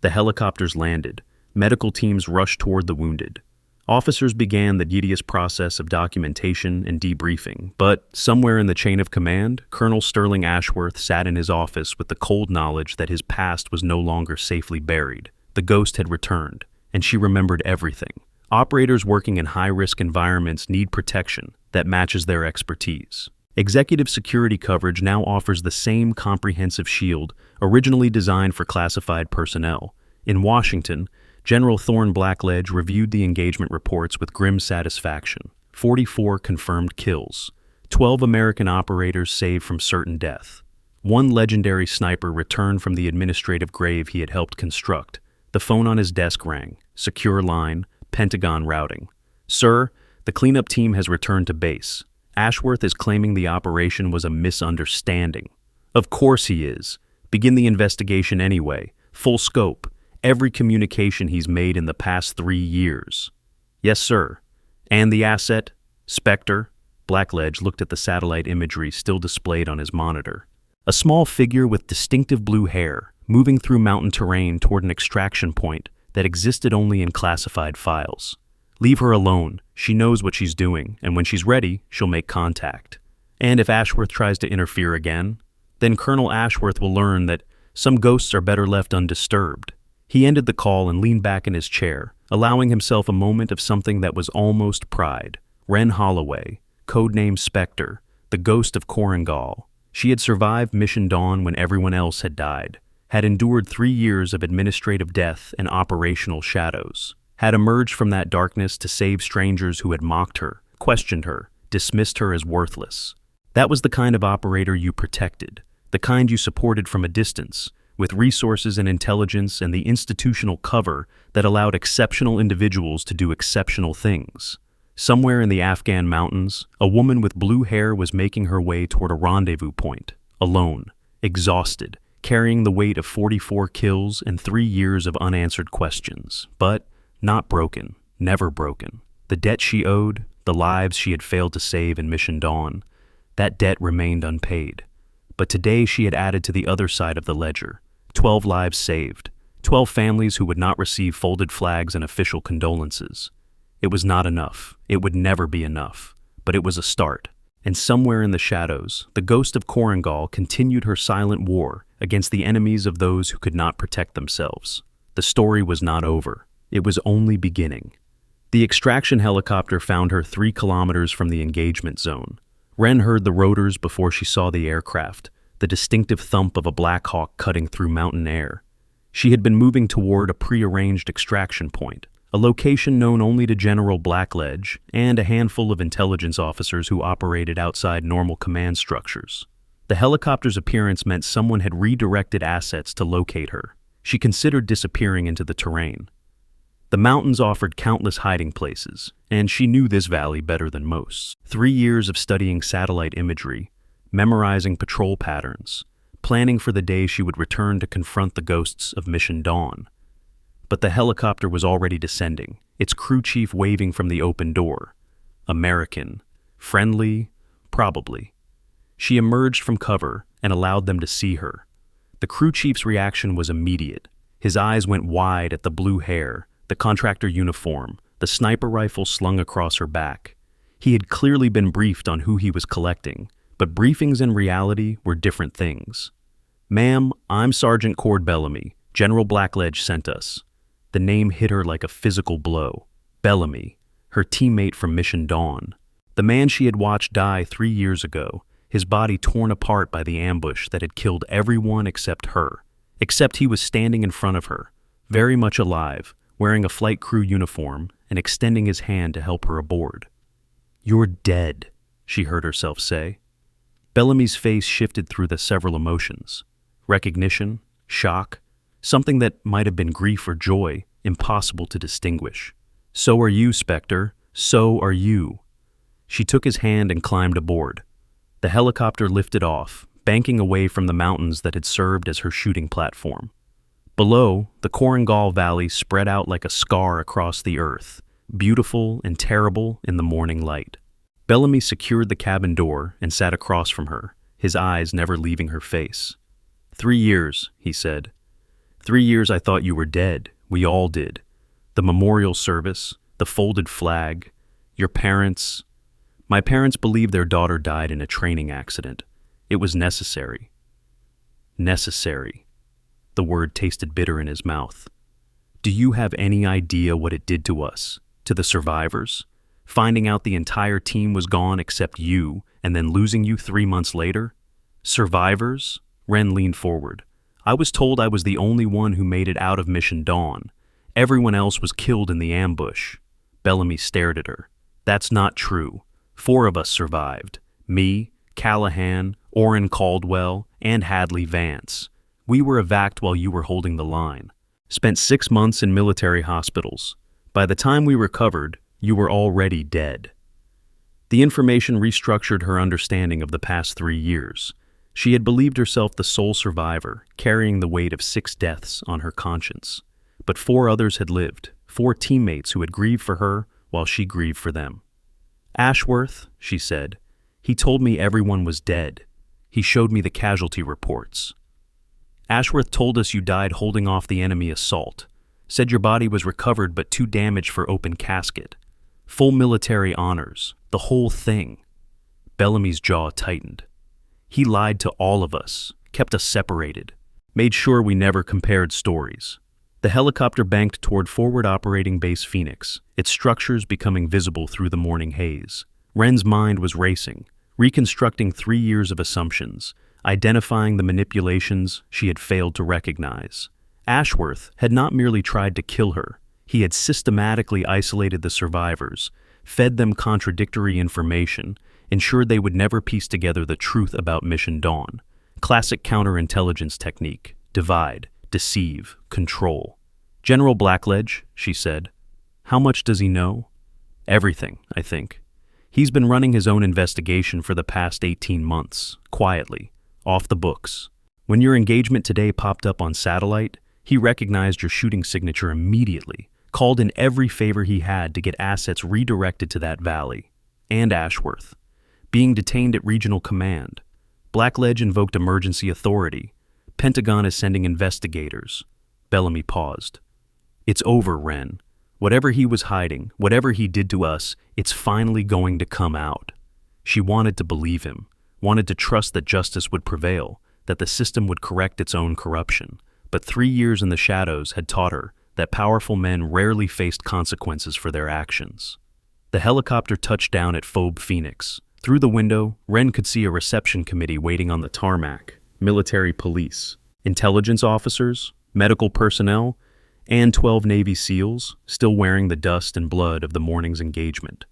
The helicopters landed. Medical teams rushed toward the wounded. Officers began the tedious process of documentation and debriefing, but somewhere in the chain of command, Colonel Sterling Ashworth sat in his office with the cold knowledge that his past was no longer safely buried. The ghost had returned, and she remembered everything. Operators working in high-risk environments need protection that matches their expertise. Executive security coverage now offers the same comprehensive shield originally designed for classified personnel. In Washington, General Thorne Blackledge reviewed the engagement reports with grim satisfaction. 44 confirmed kills. 12 American operators saved from certain death. One legendary sniper returned from the administrative grave he had helped construct. The phone on his desk rang. Secure line, Pentagon routing. Sir, the cleanup team has returned to base. Ashworth is claiming the operation was a misunderstanding. Of course he is. Begin the investigation anyway. Full scope. Every communication he's made in the past 3 years. Yes, sir. And the asset? Spectre? Blackledge looked at the satellite imagery still displayed on his monitor. A small figure with distinctive blue hair, moving through mountain terrain toward an extraction point that existed only in classified files. Leave her alone. She knows what she's doing, and when she's ready, she'll make contact. And if Ashworth tries to interfere again, then Colonel Ashworth will learn that some ghosts are better left undisturbed. He ended the call and leaned back in his chair, allowing himself a moment of something that was almost pride. Wren Holloway, codename Spectre, the ghost of Korengal. She had survived Mission Dawn when everyone else had died, had endured 3 years of administrative death and operational shadows, had emerged from that darkness to save strangers who had mocked her, questioned her, dismissed her as worthless. That was the kind of operator you protected, the kind you supported from a distance, with resources and intelligence and the institutional cover that allowed exceptional individuals to do exceptional things. Somewhere in the Afghan mountains, a woman with blue hair was making her way toward a rendezvous point, alone, exhausted, carrying the weight of 44 kills and 3 years of unanswered questions, but not broken, never broken. The debt she owed, the lives she had failed to save in Mission Dawn, that debt remained unpaid. But today she had added to the other side of the ledger. 12 lives saved, 12 families who would not receive folded flags and official condolences. It was not enough. It would never be enough. But it was a start. And somewhere in the shadows, the ghost of Korengal continued her silent war against the enemies of those who could not protect themselves. The story was not over. It was only beginning. The extraction helicopter found her 3 kilometers from the engagement zone. Wren heard the rotors before she saw the aircraft, the distinctive thump of a Black Hawk cutting through mountain air. She had been moving toward a prearranged extraction point, a location known only to General Blackledge and a handful of intelligence officers who operated outside normal command structures. The helicopter's appearance meant someone had redirected assets to locate her. She considered disappearing into the terrain. The mountains offered countless hiding places, and she knew this valley better than most. 3 years of studying satellite imagery, memorizing patrol patterns, planning for the day she would return to confront the ghosts of Mission Dawn. But the helicopter was already descending, its crew chief waving from the open door. American. Friendly? Probably. She emerged from cover and allowed them to see her. The crew chief's reaction was immediate. His eyes went wide at the blue hair, the contractor uniform, the sniper rifle slung across her back. He had clearly been briefed on who he was collecting, but briefings and reality were different things. "Ma'am, I'm Sergeant Cord Bellamy. General Blackledge sent us." The name hit her like a physical blow. Bellamy, her teammate from Mission Dawn. The man she had watched die 3 years ago, his body torn apart by the ambush that had killed everyone except her. Except he was standing in front of her, very much alive, wearing a flight crew uniform and extending his hand to help her aboard. "You're dead," she heard herself say. Bellamy's face shifted through the several emotions. Recognition, shock, something that might have been grief or joy, impossible to distinguish. "So are you, Spectre. So are you." She took his hand and climbed aboard. The helicopter lifted off, banking away from the mountains that had served as her shooting platform. Below, the Korengal Valley spread out like a scar across the earth, beautiful and terrible in the morning light. Bellamy secured the cabin door and sat across from her, his eyes never leaving her face. 3 years, he said. 3 years I thought you were dead. We all did. The memorial service, the folded flag, your parents. My parents believed their daughter died in a training accident. It was necessary. Necessary. The word tasted bitter in his mouth. Do you have any idea what it did to us, to the survivors? Finding out the entire team was gone except you, and then losing you 3 months later? Survivors? Wren leaned forward. I was told I was the only one who made it out of Mission Dawn. Everyone else was killed in the ambush. Bellamy stared at her. That's not true. 4 of us survived. Me, Callahan, Orrin Caldwell, and Hadley Vance. We were evac'd while you were holding the line. Spent 6 months in military hospitals. By the time we recovered, you were already dead. The information restructured her understanding of the past 3 years. She had believed herself the sole survivor, carrying the weight of 6 deaths on her conscience. But 4 others had lived, 4 teammates who had grieved for her while she grieved for them. Ashworth, she said, he told me everyone was dead. He showed me the casualty reports. Ashworth told us you died holding off the enemy assault. Said your body was recovered but too damaged for open casket. Full military honors, the whole thing. Bellamy's jaw tightened. He lied to all of us, kept us separated, made sure we never compared stories. The helicopter banked toward Forward Operating Base Phoenix, its structures becoming visible through the morning haze. Wren's mind was racing, reconstructing 3 years of assumptions, identifying the manipulations she had failed to recognize. Ashworth had not merely tried to kill her, he had systematically isolated the survivors, fed them contradictory information, ensured they would never piece together the truth about Mission Dawn. Classic counterintelligence technique: divide, deceive, control. General Blackledge, she said. How much does he know? Everything, I think. He's been running his own investigation for the past 18 months, quietly, off the books. When your engagement today popped up on satellite, he recognized your shooting signature immediately, called in every favor he had to get assets redirected to that valley. And Ashworth. Being detained at Regional Command. Blackledge invoked emergency authority. Pentagon is sending investigators. Bellamy paused. It's over, Wren. Whatever he was hiding, whatever he did to us, it's finally going to come out. She wanted to believe him, wanted to trust that justice would prevail, that the system would correct its own corruption. But 3 years in the shadows had taught her that powerful men rarely faced consequences for their actions. The helicopter touched down at Phobe Phoenix. Through the window, Wren could see a reception committee waiting on the tarmac, military police, intelligence officers, medical personnel, and 12 Navy SEALs, still wearing the dust and blood of the morning's engagement.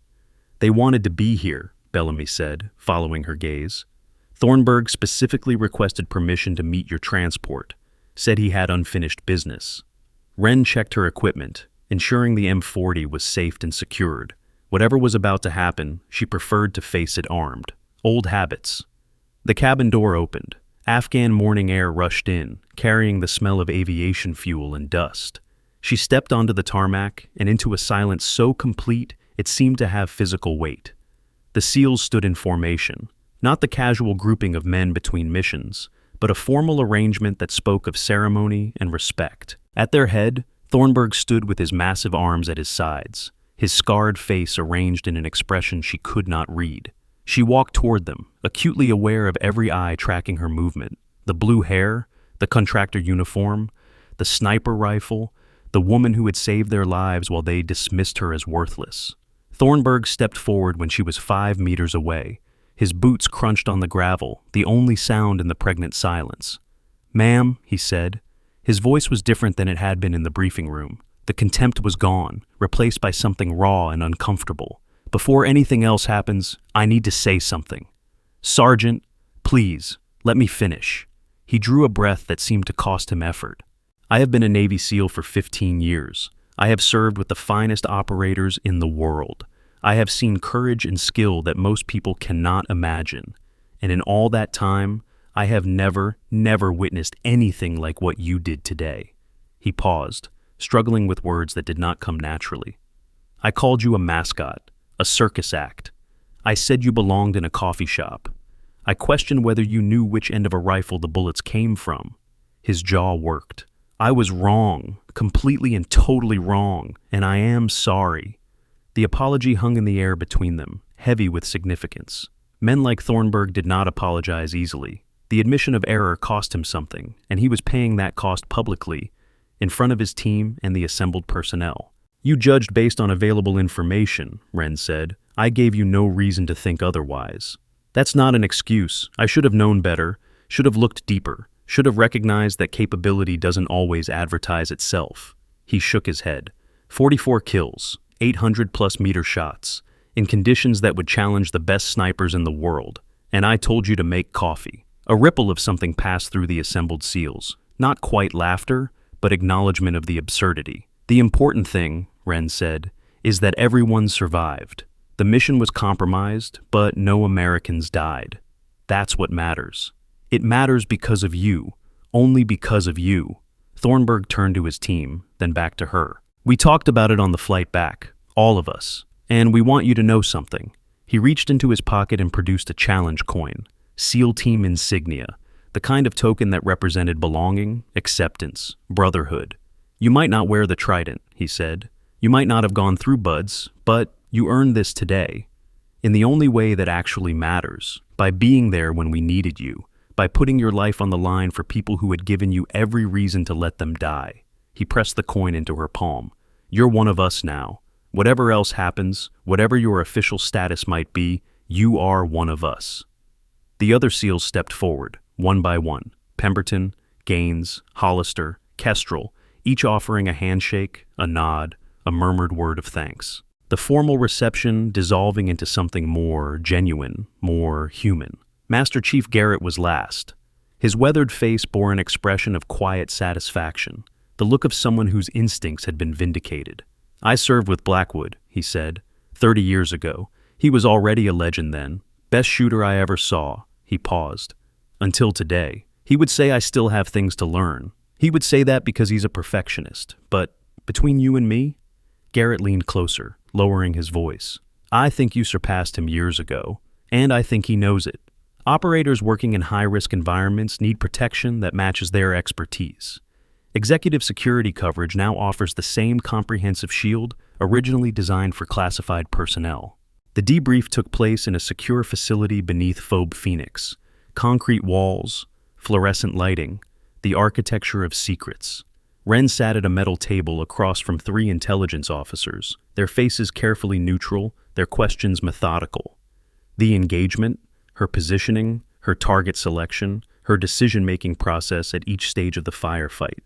They wanted to be here, Bellamy said, following her gaze. Thornburg specifically requested permission to meet your transport, said he had unfinished business. Wren checked her equipment, ensuring the M40 was safe and secured. Whatever was about to happen, she preferred to face it armed. Old habits. The cabin door opened. Afghan morning air rushed in, carrying the smell of aviation fuel and dust. She stepped onto the tarmac and into a silence so complete it seemed to have physical weight. The SEALs stood in formation, not the casual grouping of men between missions, but a formal arrangement that spoke of ceremony and respect. At their head, Thornburg stood with his massive arms at his sides, his scarred face arranged in an expression she could not read. She walked toward them, acutely aware of every eye tracking her movement. The blue hair, the contractor uniform, the sniper rifle, the woman who had saved their lives while they dismissed her as worthless. Thornburg stepped forward when she was 5 meters away. His boots crunched on the gravel, the only sound in the pregnant silence. "Ma'am," he said. His voice was different than it had been in the briefing room. The contempt was gone, replaced by something raw and uncomfortable. "Before anything else happens, I need to say something. Sergeant, please, let me finish." He drew a breath that seemed to cost him effort. "I have been a Navy SEAL for 15 years. I have served with the finest operators in the world. I have seen courage and skill that most people cannot imagine. And in all that time, I have never witnessed anything like what you did today." He paused, struggling with words that did not come naturally. I called you a mascot, a circus act. I said you belonged in a coffee shop. I questioned whether you knew which end of a rifle the bullets came from. His jaw worked. I was wrong, completely and totally wrong, and I am sorry. The apology hung in the air between them, heavy with significance. Men like Thornburg did not apologize easily. The admission of error cost him something, and he was paying that cost publicly, in front of his team and the assembled personnel. You judged based on available information, Wren said. I gave you no reason to think otherwise. That's not an excuse. I should have known better, should have looked deeper, should have recognized that capability doesn't always advertise itself. He shook his head. 44 kills, 800+ meter shots, in conditions that would challenge the best snipers in the world, and I told you to make coffee. A ripple of something passed through the assembled SEALs. Not quite laughter, but acknowledgement of the absurdity. The important thing, Wren said, is that everyone survived. The mission was compromised, but no Americans died. That's what matters. It matters because of you, only because of you. Thornburg turned to his team, then back to her. We talked about it on the flight back, all of us, and we want you to know something. He reached into his pocket and produced a challenge coin, SEAL Team insignia, the kind of token that represented belonging, acceptance, brotherhood. You might not wear the trident, he said. You might not have gone through buds, but you earned this today. In the only way that actually matters, by being there when we needed you, by putting your life on the line for people who had given you every reason to let them die. He pressed the coin into her palm. You're one of us now. Whatever else happens, whatever your official status might be, you are one of us. The other SEALs stepped forward, one by one. Pemberton, Gaines, Hollister, Kestrel, each offering a handshake, a nod, a murmured word of thanks. The formal reception dissolving into something more genuine, more human. Master Chief Garrett was last. His weathered face bore an expression of quiet satisfaction, the look of someone whose instincts had been vindicated. I served with Blackwood, he said, 30 years ago. He was already a legend then. Best shooter I ever saw. He paused. Until today. He would say I still have things to learn. He would say that because he's a perfectionist. But between you and me? Garrett leaned closer, lowering his voice. I think you surpassed him years ago, and I think he knows it. Operators working in high-risk environments need protection that matches their expertise. Executive security coverage now offers the same comprehensive shield originally designed for classified personnel. The debrief took place in a secure facility beneath Phobe Phoenix. Concrete walls, fluorescent lighting, the architecture of secrets. Wren sat at a metal table across from 3 intelligence officers, their faces carefully neutral, their questions methodical. The engagement, her positioning, her target selection, her decision-making process at each stage of the firefight.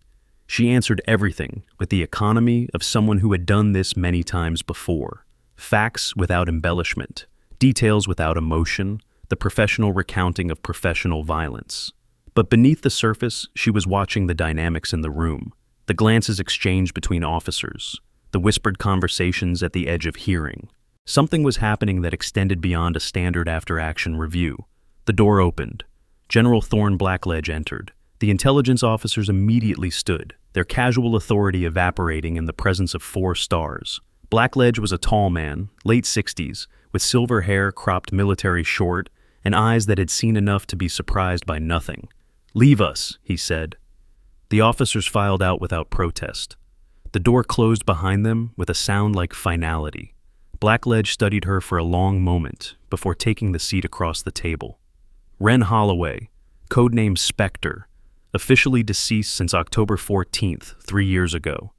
She answered everything with the economy of someone who had done this many times before. Facts without embellishment, details without emotion, the professional recounting of professional violence. But beneath the surface, she was watching the dynamics in the room, the glances exchanged between officers, the whispered conversations at the edge of hearing. Something was happening that extended beyond a standard after-action review. The door opened. General Thorne Blackledge entered. The intelligence officers immediately stood, their casual authority evaporating in the presence of 4 stars. Blackledge was a tall man, late 60s, with silver hair cropped military short and eyes that had seen enough to be surprised by nothing. "Leave us," he said. The officers filed out without protest. The door closed behind them with a sound like finality. Blackledge studied her for a long moment before taking the seat across the table. Wren Holloway, codenamed Spectre, officially deceased since October 14th, 3 years ago.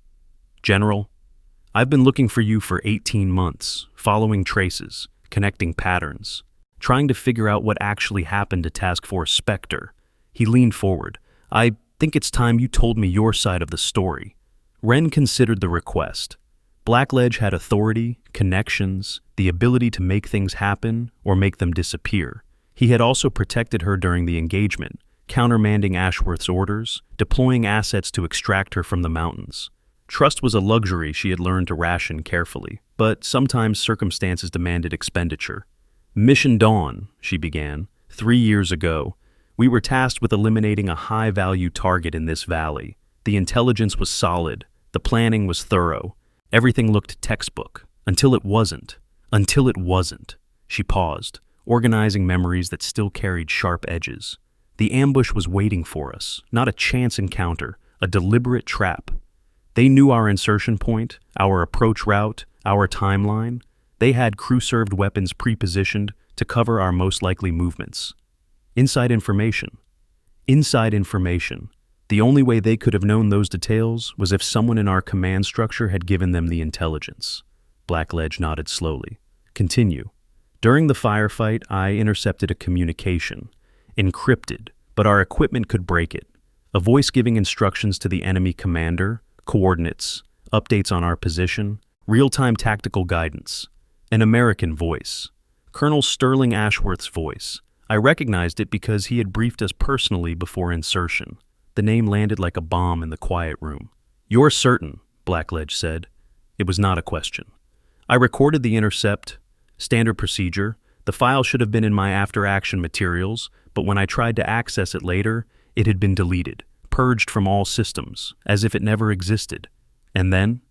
General, I've been looking for you for 18 months, following traces, connecting patterns, trying to figure out what actually happened to Task Force Spectre. He leaned forward. I think it's time you told me your side of the story. Wren considered the request. Blackledge had authority, connections, the ability to make things happen or make them disappear. He had also protected her during the engagement, countermanding Ashworth's orders, deploying assets to extract her from the mountains. Trust was a luxury she had learned to ration carefully, but sometimes circumstances demanded expenditure. Mission Dawn, she began, 3 years ago. We were tasked with eliminating a high-value target in this valley. The intelligence was solid. The planning was thorough. Everything looked textbook. Until it wasn't. Until it wasn't. She paused, organizing memories that still carried sharp edges. The ambush was waiting for us, not a chance encounter, a deliberate trap. They knew our insertion point, our approach route, our timeline. They had crew-served weapons pre-positioned to cover our most likely movements. Inside information. Inside information. The only way they could have known those details was if someone in our command structure had given them the intelligence. Blackledge nodded slowly. Continue. During the firefight, I intercepted a communication. Encrypted, but our equipment could break it. A voice giving instructions to the enemy commander, coordinates, updates on our position, real-time tactical guidance. An American voice. Colonel Sterling Ashworth's voice. I recognized it because he had briefed us personally before insertion. The name landed like a bomb in the quiet room. "You're certain," Blackledge said. It was not a question. I recorded the intercept. Standard procedure. The file should have been in my after-action materials, but when I tried to access it later, it had been deleted, purged from all systems, as if it never existed. And then?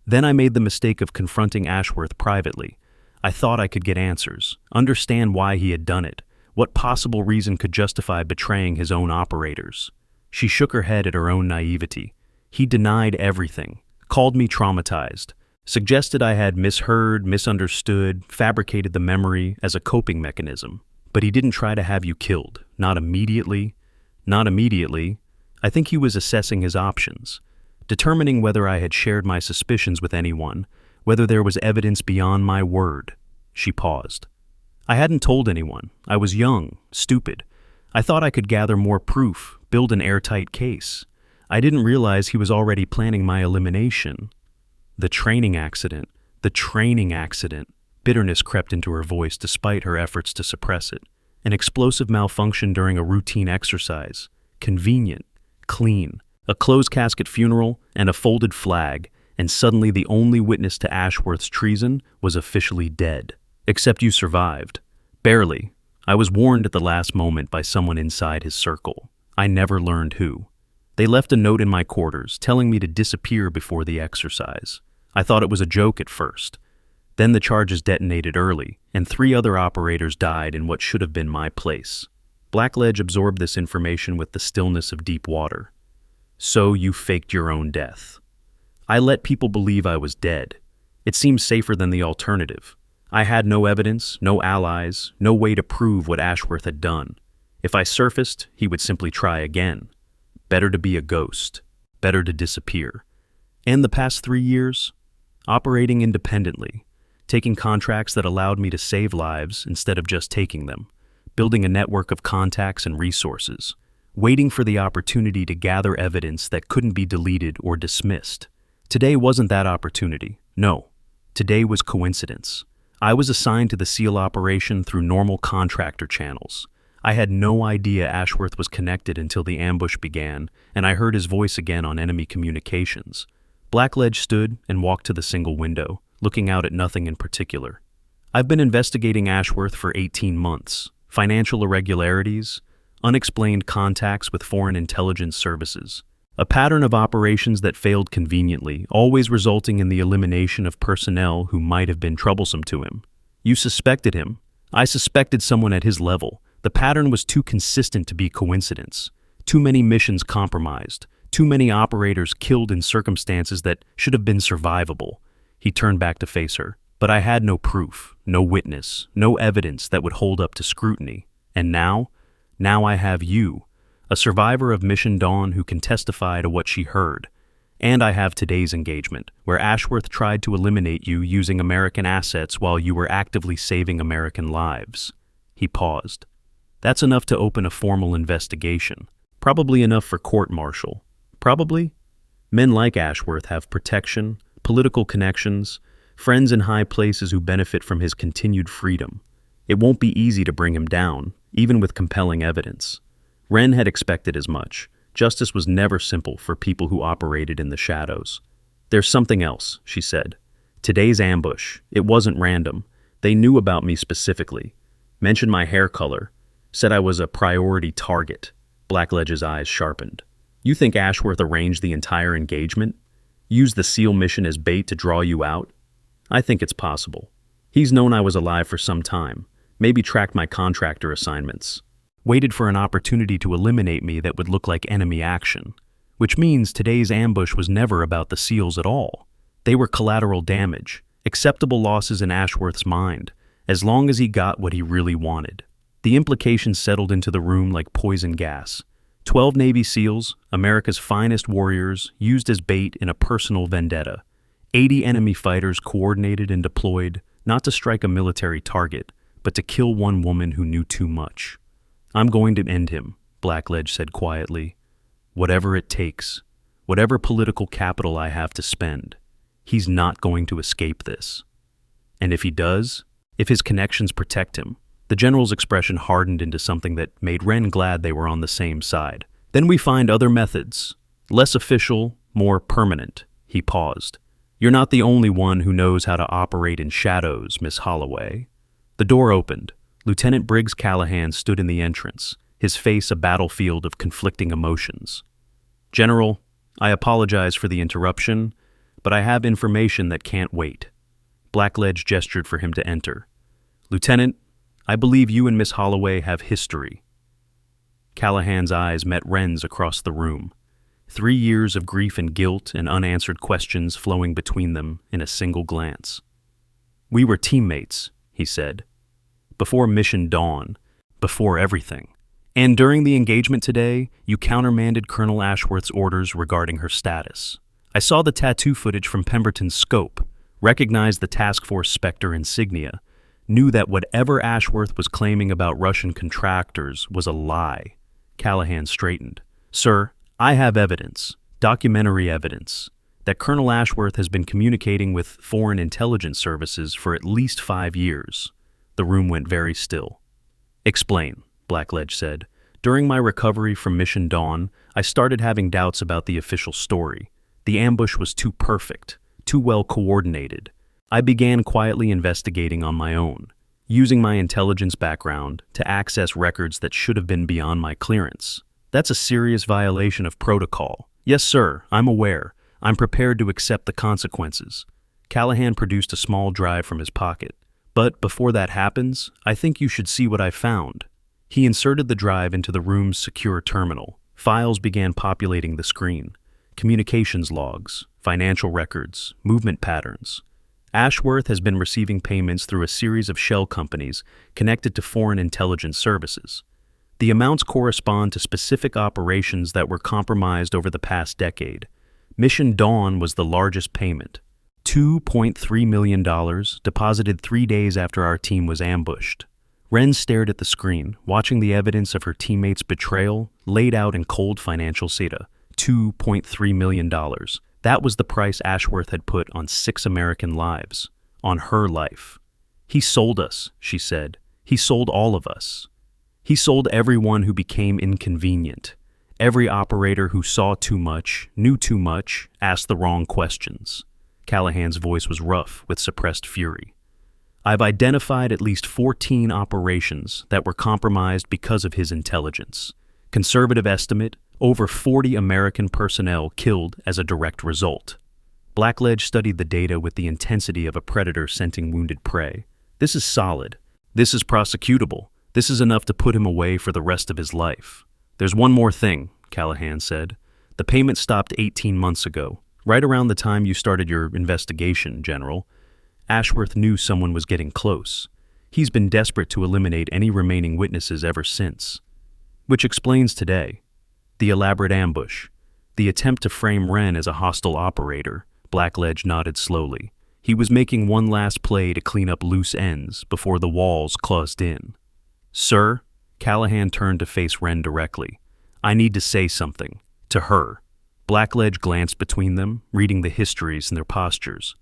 Then I made the mistake of confronting Ashworth privately. I thought I could get answers, understand why he had done it, what possible reason could justify betraying his own operators. She shook her head at her own naivety. He denied everything, called me traumatized, suggested I had misheard, misunderstood, fabricated the memory as a coping mechanism. But he didn't try to have you killed. Not immediately. Not immediately. I think he was assessing his options, determining whether I had shared my suspicions with anyone, whether there was evidence beyond my word. She paused. I hadn't told anyone. I was young, stupid. I thought I could gather more proof, build an airtight case. I didn't realize he was already planning my elimination. The training accident. Bitterness crept into her voice despite her efforts to suppress it. An explosive malfunction during a routine exercise. Convenient. Clean. A closed casket funeral and a folded flag, and suddenly the only witness to Ashworth's treason was officially dead. Except you survived. Barely. I was warned at the last moment by someone inside his circle. I never learned who. They left a note in my quarters telling me to disappear before the exercise. I thought it was a joke at first. Then the charges detonated early, and 3 other operators died in what should have been my place. Blackledge absorbed this information with the stillness of deep water. So you faked your own death. I let people believe I was dead. It seemed safer than the alternative. I had no evidence, no allies, no way to prove what Ashworth had done. If I surfaced, he would simply try again. Better to be a ghost. Better to disappear. And the past 3 years? Operating independently. Taking contracts that allowed me to save lives instead of just taking them. Building a network of contacts and resources. Waiting for the opportunity to gather evidence that couldn't be deleted or dismissed. Today wasn't that opportunity. No. Today was coincidence. I was assigned to the SEAL operation through normal contractor channels. I had no idea Ashworth was connected until the ambush began, and I heard his voice again on enemy communications. Blackledge stood and walked to the single window, looking out at nothing in particular. I've been investigating Ashworth for 18 months. Financial irregularities, unexplained contacts with foreign intelligence services. A pattern of operations that failed conveniently, always resulting in the elimination of personnel who might have been troublesome to him. You suspected him. I suspected someone at his level. The pattern was too consistent to be coincidence. Too many missions compromised. Too many operators killed in circumstances that should have been survivable. He turned back to face her. But I had no proof, no witness, no evidence that would hold up to scrutiny. And now I have you. A survivor of Mission Dawn who can testify to what she heard. And I have today's engagement, where Ashworth tried to eliminate you using American assets while you were actively saving American lives. He paused. That's enough to open a formal investigation. Probably enough for court-martial. Probably. Men like Ashworth have protection, political connections, friends in high places who benefit from his continued freedom. It won't be easy to bring him down, even with compelling evidence. Wren had expected as much. Justice was never simple for people who operated in the shadows. There's something else, she said. Today's ambush, it wasn't random. They knew about me specifically. Mentioned my hair color. Said I was a priority target. Blackledge's eyes sharpened. You think Ashworth arranged the entire engagement? Used the SEAL mission as bait to draw you out? I think it's possible. He's known I was alive for some time, maybe tracked my contractor assignments, waited for an opportunity to eliminate me that would look like enemy action, which means today's ambush was never about the SEALs at all. They were collateral damage, acceptable losses in Ashworth's mind, as long as he got what he really wanted. The implications settled into the room like poison gas. 12 Navy SEALs, America's finest warriors, used as bait in a personal vendetta. 80 enemy fighters coordinated and deployed, not to strike a military target, but to kill one woman who knew too much. I'm going to end him, Blackledge said quietly. Whatever it takes, whatever political capital I have to spend, he's not going to escape this. And if he does, if his connections protect him, the general's expression hardened into something that made Wren glad they were on the same side. Then we find other methods, less official, more permanent. He paused. You're not the only one who knows how to operate in shadows, Miss Holloway. The door opened. Lieutenant Briggs Callahan stood in the entrance, his face a battlefield of conflicting emotions. General, I apologize for the interruption, but I have information that can't wait. Blackledge gestured for him to enter. Lieutenant, I believe you and Miss Holloway have history. Callahan's eyes met Wren's across the room. 3 years of grief and guilt and unanswered questions flowing between them in a single glance. We were teammates, he said. Before Mission Dawn, before everything. And during the engagement today, you countermanded Colonel Ashworth's orders regarding her status. I saw the tattoo footage from Pemberton's scope, recognized the Task Force Spectre insignia, knew that whatever Ashworth was claiming about Russian contractors was a lie. Callahan straightened. Sir, I have evidence, documentary evidence, that Colonel Ashworth has been communicating with foreign intelligence services for at least 5 years. The room went very still. Explain, Blackledge said. During my recovery from Mission Dawn, I started having doubts about the official story. The ambush was too perfect, too well coordinated. I began quietly investigating on my own, using my intelligence background to access records that should have been beyond my clearance. That's a serious violation of protocol. Yes, sir, I'm aware. I'm prepared to accept the consequences. Callahan produced a small drive from his pocket. But before that happens, I think you should see what I found. He inserted the drive into the room's secure terminal. Files began populating the screen. Communications logs, financial records, movement patterns. Ashworth has been receiving payments through a series of shell companies connected to foreign intelligence services. The amounts correspond to specific operations that were compromised over the past decade. Mission Dawn was the largest payment, $2.3 million, deposited 3 days after our team was ambushed. Wren stared at the screen, watching the evidence of her teammates' betrayal laid out in cold financial data. $2.3 million. That was the price Ashworth had put on 6 American lives, on her life. He sold us, she said. He sold all of us. He sold everyone who became inconvenient. Every operator who saw too much, knew too much, asked the wrong questions. Callahan's voice was rough with suppressed fury. I've identified at least 14 operations that were compromised because of his intelligence. Conservative estimate, over 40 American personnel killed as a direct result. Blackledge studied the data with the intensity of a predator scenting wounded prey. This is solid. This is prosecutable. This is enough to put him away for the rest of his life. There's one more thing, Callahan said. The payment stopped 18 months ago, right around the time you started your investigation, General. Ashworth knew someone was getting close. He's been desperate to eliminate any remaining witnesses ever since. Which explains today. The elaborate ambush. The attempt to frame Wren as a hostile operator. Blackledge nodded slowly. He was making one last play to clean up loose ends before the walls closed in. Sir, Callahan turned to face Wren directly. I need to say something. To her. Blackledge glanced between them, reading the histories in their postures.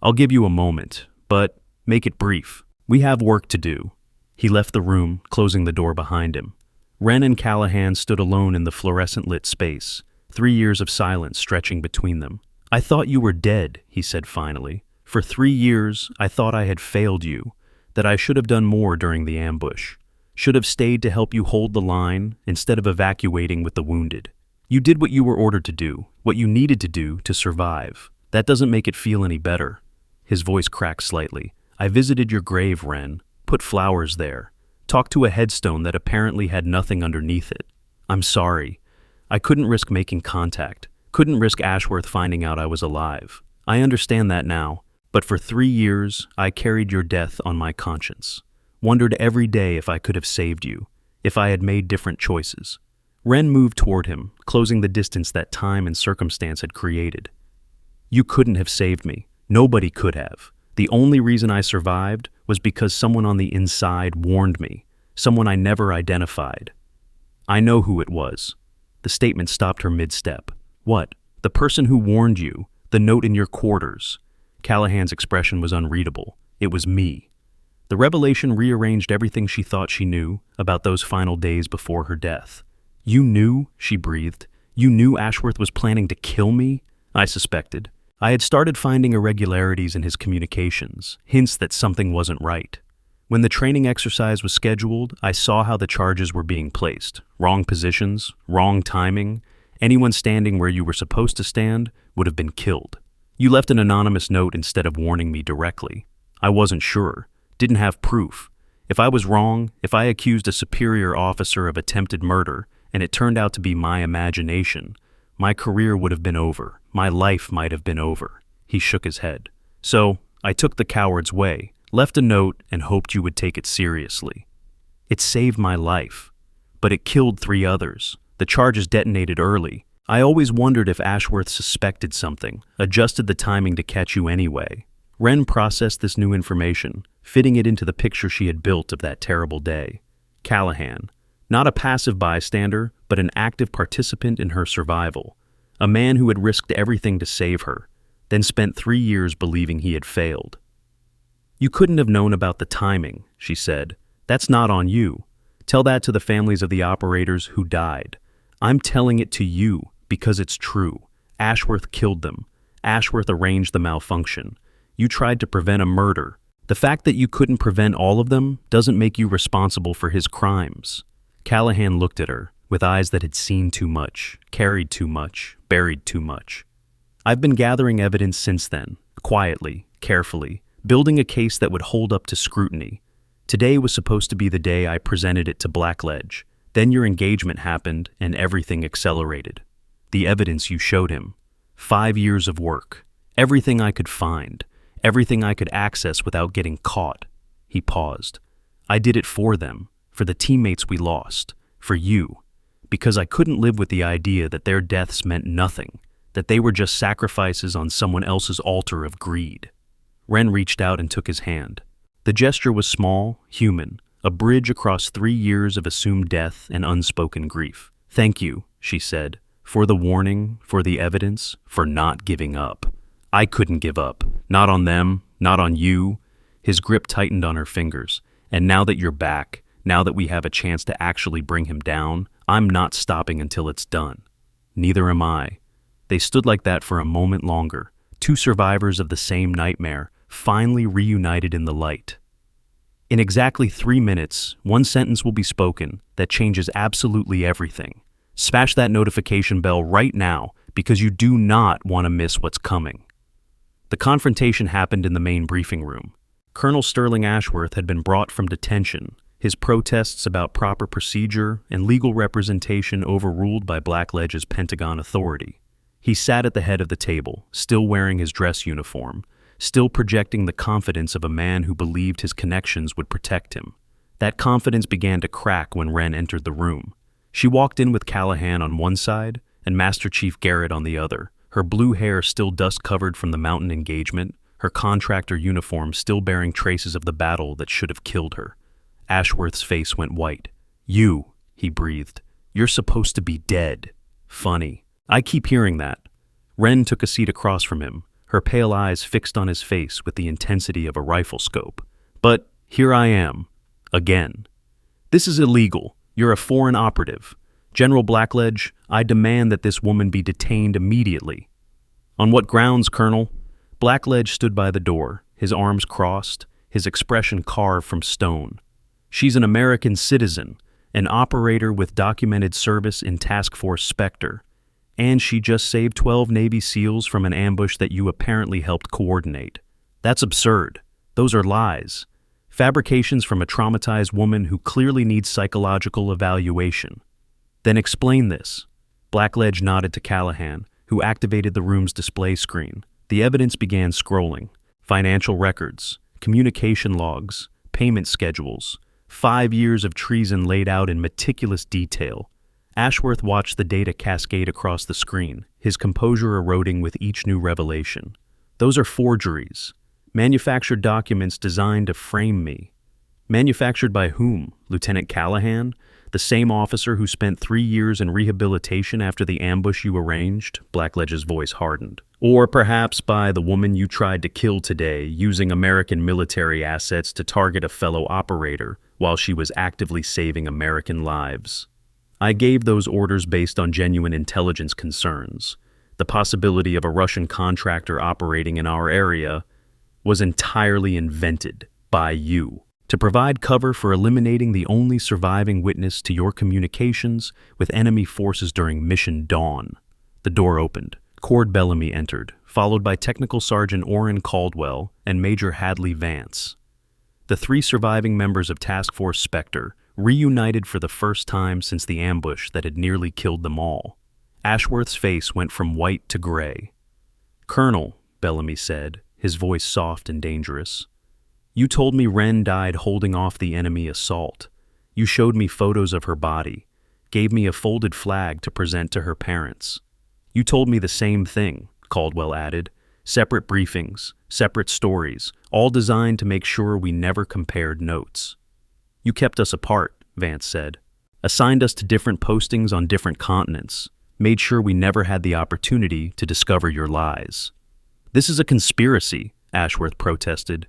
I'll give you a moment, but make it brief. We have work to do. He left the room, closing the door behind him. Wren and Callahan stood alone in the fluorescent-lit space, 3 years of silence stretching between them. I thought you were dead, he said finally. For 3 years, I thought I had failed you, that I should have done more during the ambush, should have stayed to help you hold the line instead of evacuating with the wounded. You did what you were ordered to do, what you needed to do to survive. That doesn't make it feel any better. His voice cracked slightly. I visited your grave, Wren. Put flowers there. Talked to a headstone that apparently had nothing underneath it. I'm sorry. I couldn't risk making contact. Couldn't risk Ashworth finding out I was alive. I understand that now. But for 3 years, I carried your death on my conscience. Wondered every day if I could have saved you, if I had made different choices. Wren moved toward him, closing the distance that time and circumstance had created. You couldn't have saved me. Nobody could have. The only reason I survived was because someone on the inside warned me, someone I never identified. I know who it was. The statement stopped her mid-step. What? The person who warned you, the note in your quarters. Callahan's expression was unreadable. It was me. The revelation rearranged everything she thought she knew about those final days before her death. You knew, she breathed. You knew Ashworth was planning to kill me? I suspected. I had started finding irregularities in his communications, hints that something wasn't right. When the training exercise was scheduled, I saw how the charges were being placed. Wrong positions, wrong timing. Anyone standing where you were supposed to stand would have been killed. You left an anonymous note instead of warning me directly. I wasn't sure, didn't have proof. If I was wrong, if I accused a superior officer of attempted murder, and it turned out to be my imagination, my career would have been over. My life might have been over. He shook his head. So, I took the coward's way, left a note, and hoped you would take it seriously. It saved my life. But it killed 3 others. The charges detonated early. I always wondered if Ashworth suspected something, adjusted the timing to catch you anyway. Wren processed this new information, fitting it into the picture she had built of that terrible day. Callahan, not a passive bystander, but an active participant in her survival. A man who had risked everything to save her, then spent 3 years believing he had failed. You couldn't have known about the timing, she said. That's not on you. Tell that to the families of the operators who died. I'm telling it to you because it's true. Ashworth killed them. Ashworth arranged the malfunction. You tried to prevent a murder. The fact that you couldn't prevent all of them doesn't make you responsible for his crimes. Callahan looked at her, with eyes that had seen too much, carried too much, buried too much. I've been gathering evidence since then, quietly, carefully, building a case that would hold up to scrutiny. Today was supposed to be the day I presented it to Blackledge. Then your engagement happened and everything accelerated. The evidence you showed him. 5 years of work. Everything I could find. Everything I could access without getting caught. He paused. I did it for them, for the teammates we lost, for you. Because I couldn't live with the idea that their deaths meant nothing, that they were just sacrifices on someone else's altar of greed. Wren reached out and took his hand. The gesture was small, human, a bridge across 3 years of assumed death and unspoken grief. Thank you, she said, for the warning, for the evidence, for not giving up. I couldn't give up. Not on them, not on you. His grip tightened on her fingers. And now that you're back, now that we have a chance to actually bring him down, I'm not stopping until it's done. Neither am I. They stood like that for a moment longer, 2 survivors of the same nightmare, finally reunited in the light. In exactly 3 minutes, 1 sentence will be spoken that changes absolutely everything. Smash that notification bell right now because you do not want to miss what's coming. The confrontation happened in the main briefing room. Colonel Sterling Ashworth had been brought from detention, his protests about proper procedure and legal representation overruled by Blackledge's Pentagon authority. He sat at the head of the table, still wearing his dress uniform, still projecting the confidence of a man who believed his connections would protect him. That confidence began to crack when Wren entered the room. She walked in with Callahan on one side and Master Chief Garrett on the other, her blue hair still dust-covered from the mountain engagement, her contractor uniform still bearing traces of the battle that should have killed her. Ashworth's face went white. You, he breathed. You're supposed to be dead. Funny. I keep hearing that. Wren took a seat across from him, her pale eyes fixed on his face with the intensity of a rifle scope. But here I am. Again. This is illegal. You're a foreign operative. General Blackledge, I demand that this woman be detained immediately. On what grounds, Colonel? Blackledge stood by the door, his arms crossed, his expression carved from stone. She's an American citizen, an operator with documented service in Task Force Spectre, and she just saved 12 Navy SEALs from an ambush that you apparently helped coordinate. That's absurd. Those are lies. Fabrications from a traumatized woman who clearly needs psychological evaluation. Then explain this. Blackledge nodded to Callahan, who activated the room's display screen. The evidence began scrolling. Financial records, communication logs, payment schedules, 5 years of treason laid out in meticulous detail. Ashworth watched the data cascade across the screen, his composure eroding with each new revelation. Those are forgeries. Manufactured documents designed to frame me. Manufactured by whom? Lieutenant Callahan? The same officer who spent 3 years in rehabilitation after the ambush you arranged? Blackledge's voice hardened. Or perhaps by the woman you tried to kill today, using American military assets to target a fellow operator while she was actively saving American lives. I gave those orders based on genuine intelligence concerns. The possibility of a Russian contractor operating in our area was entirely invented by you to provide cover for eliminating the only surviving witness to your communications with enemy forces during Mission Dawn. The door opened. Cord Bellamy entered, followed by Technical Sergeant Orrin Caldwell and Major Hadley Vance. The 3 surviving members of Task Force Spectre reunited for the first time since the ambush that had nearly killed them all. Ashworth's face went from white to gray. "Colonel," Bellamy said, his voice soft and dangerous, "you told me Wren died holding off the enemy assault. You showed me photos of her body, gave me a folded flag to present to her parents. You told me the same thing," Caldwell added. "Separate briefings, separate stories, all designed to make sure we never compared notes." "You kept us apart," Vance said. "Assigned us to different postings on different continents. Made sure we never had the opportunity to discover your lies." "This is a conspiracy," Ashworth protested.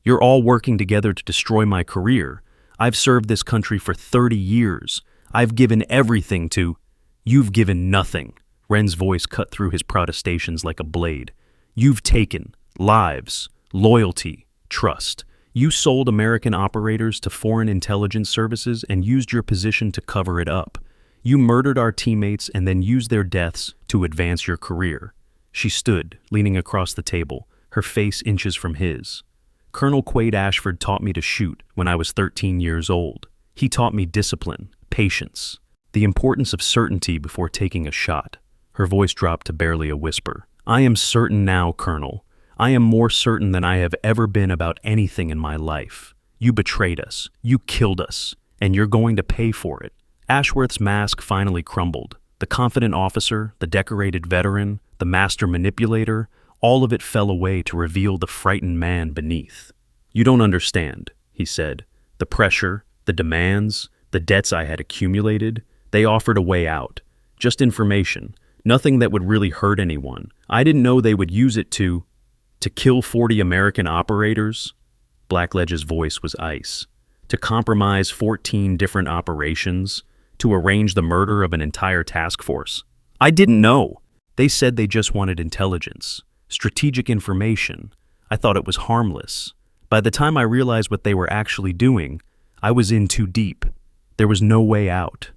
"You're all working together to destroy my career. I've served this country for 30 years. I've given everything to—" "You've given nothing." Wren's voice cut through his protestations like a blade. "You've taken lives, loyalty, trust. You sold American operators to foreign intelligence services and used your position to cover it up. You murdered our teammates and then used their deaths to advance your career." She stood, leaning across the table, her face inches from his. "Colonel Quaid Ashford taught me to shoot when I was 13 years old. He taught me discipline, patience, the importance of certainty before taking a shot." Her voice dropped to barely a whisper. "I am certain now, Colonel. I am more certain than I have ever been about anything in my life. You betrayed us. You killed us. And you're going to pay for it." Ashworth's mask finally crumbled. The confident officer, the decorated veteran, the master manipulator, all of it fell away to reveal the frightened man beneath. "You don't understand," he said. "The pressure, the demands, the debts I had accumulated, they offered a way out. Just information. Nothing that would really hurt anyone. I didn't know they would use it to kill 40 American operators." Blackledge's voice was ice. "To compromise 14 different operations, to arrange the murder of an entire task force. I didn't know. They said they just wanted intelligence, strategic information. I thought it was harmless. By the time I realized what they were actually doing, I was in too deep. There was no way out."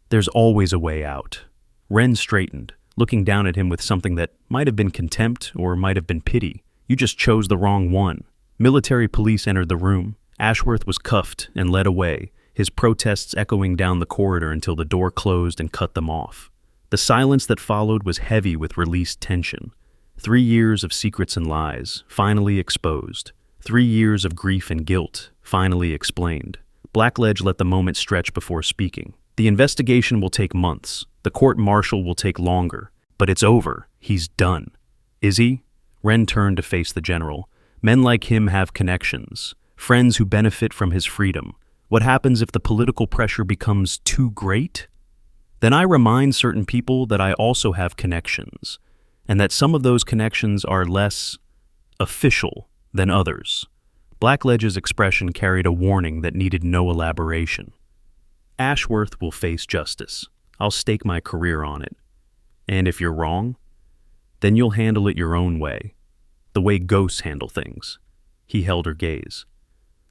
"There's always a way out." Wren straightened, looking down at him with something that might have been contempt or might have been pity. "You just chose the wrong one." Military police entered the room. Ashworth was cuffed and led away, his protests echoing down the corridor until the door closed and cut them off. The silence that followed was heavy with released tension. 3 years of secrets and lies, finally exposed. 3 years of grief and guilt, finally explained. Blackledge let the moment stretch before speaking. "The investigation will take months. The court-martial will take longer. But it's over. He's done." "Is he?" Wren turned to face the general. "Men like him have connections, friends who benefit from his freedom. What happens if the political pressure becomes too great? Then I remind certain people that I also have connections, and that some of those connections are less official than others." Blackledge's expression carried a warning that needed no elaboration. "Ashworth will face justice. I'll stake my career on it. And if you're wrong, then you'll handle it your own way, the way ghosts handle things." He held her gaze.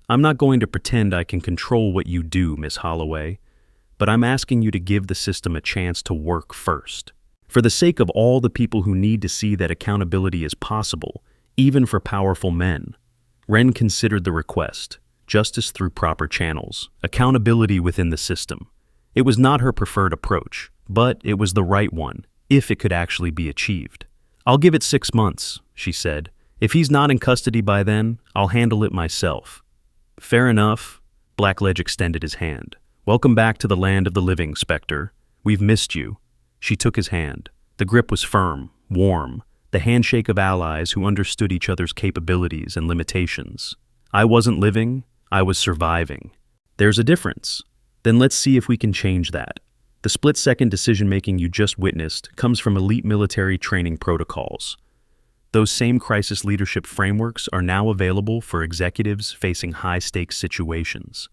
"I'm not going to pretend I can control what you do, Miss Holloway, but I'm asking you to give the system a chance to work first. For the sake of all the people who need to see that accountability is possible, even for powerful men. Wren considered the request, justice through proper channels, accountability within the system. It was not her preferred approach, but it was the right one, if it could actually be achieved. "I'll give it 6 months," she said. "If he's not in custody by then, I'll handle it myself." "Fair enough." Blackledge extended his hand. "Welcome back to the land of the living, Spectre. We've missed you." She took his hand. The grip was firm, warm, the handshake of allies who understood each other's capabilities and limitations. "I wasn't living, I was surviving. There's a difference. Then let's see if we can change that." The split-second decision-making you just witnessed comes from elite military training protocols. Those same crisis leadership frameworks are now available for executives facing high-stakes situations.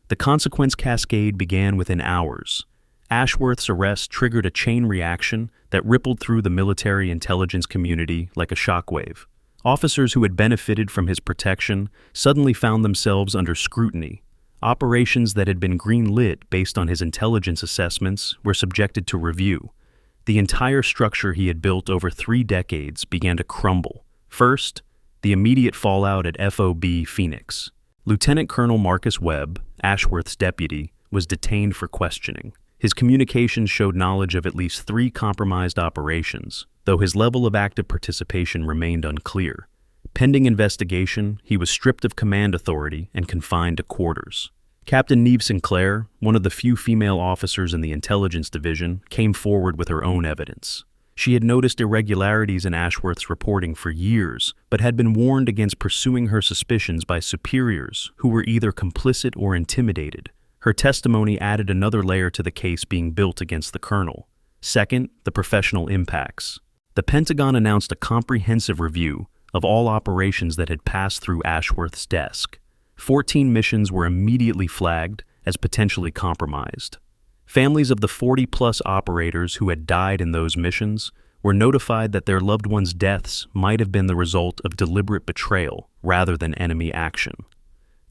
The consequence cascade began within hours. Ashworth's arrest triggered a chain reaction that rippled through the military intelligence community like a shockwave. Officers who had benefited from his protection suddenly found themselves under scrutiny. Operations that had been green-lit based on his intelligence assessments were subjected to review. The entire structure he had built over 3 decades began to crumble. First, the immediate fallout at FOB Phoenix. Lieutenant Colonel Marcus Webb, Ashworth's deputy, was detained for questioning. His communications showed knowledge of at least 3 compromised operations, though his level of active participation remained unclear. Pending investigation, he was stripped of command authority and confined to quarters. Captain Neve Sinclair, one of the few female officers in the intelligence division, came forward with her own evidence. She had noticed irregularities in Ashworth's reporting for years, but had been warned against pursuing her suspicions by superiors who were either complicit or intimidated. Her testimony added another layer to the case being built against the colonel. Second, the professional impacts. The Pentagon announced a comprehensive review of all operations that had passed through Ashworth's desk. 14 missions were immediately flagged as potentially compromised. Families of the 40-plus operators who had died in those missions were notified that their loved ones' deaths might have been the result of deliberate betrayal rather than enemy action.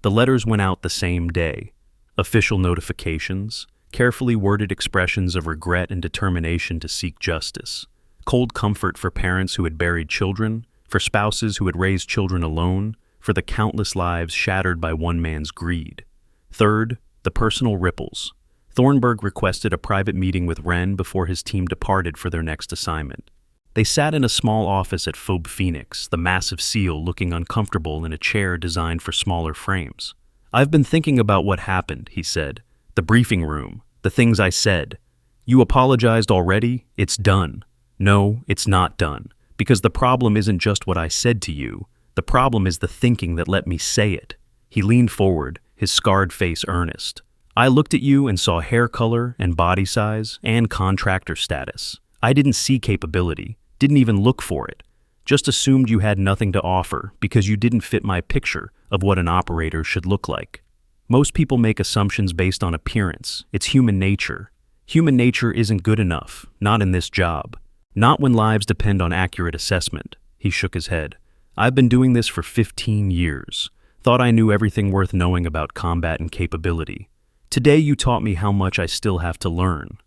The letters went out the same day. Official notifications, carefully worded expressions of regret and determination to seek justice, cold comfort for parents who had buried children, for spouses who had raised children alone, for the countless lives shattered by one man's greed. Third, the personal ripples. Thornburg requested a private meeting with Wren before his team departed for their next assignment. They sat in a small office at FOB Phoenix, the massive SEAL looking uncomfortable in a chair designed for smaller frames. "I've been thinking about what happened," he said. "The briefing room, the things I said. You apologized already? It's done." "No, it's not done. Because the problem isn't just what I said to you. The problem is the thinking that let me say it." He leaned forward, his scarred face earnest. "I looked at you and saw hair color and body size and contractor status. I didn't see capability, didn't even look for it. Just assumed you had nothing to offer because you didn't fit my picture of what an operator should look like. Most people make assumptions based on appearance. It's human nature. Human nature isn't good enough, not in this job. Not when lives depend on accurate assessment." He shook his head. "I've been doing this for 15 years. Thought I knew everything worth knowing about combat and capability. Today you taught me how much I still have to learn."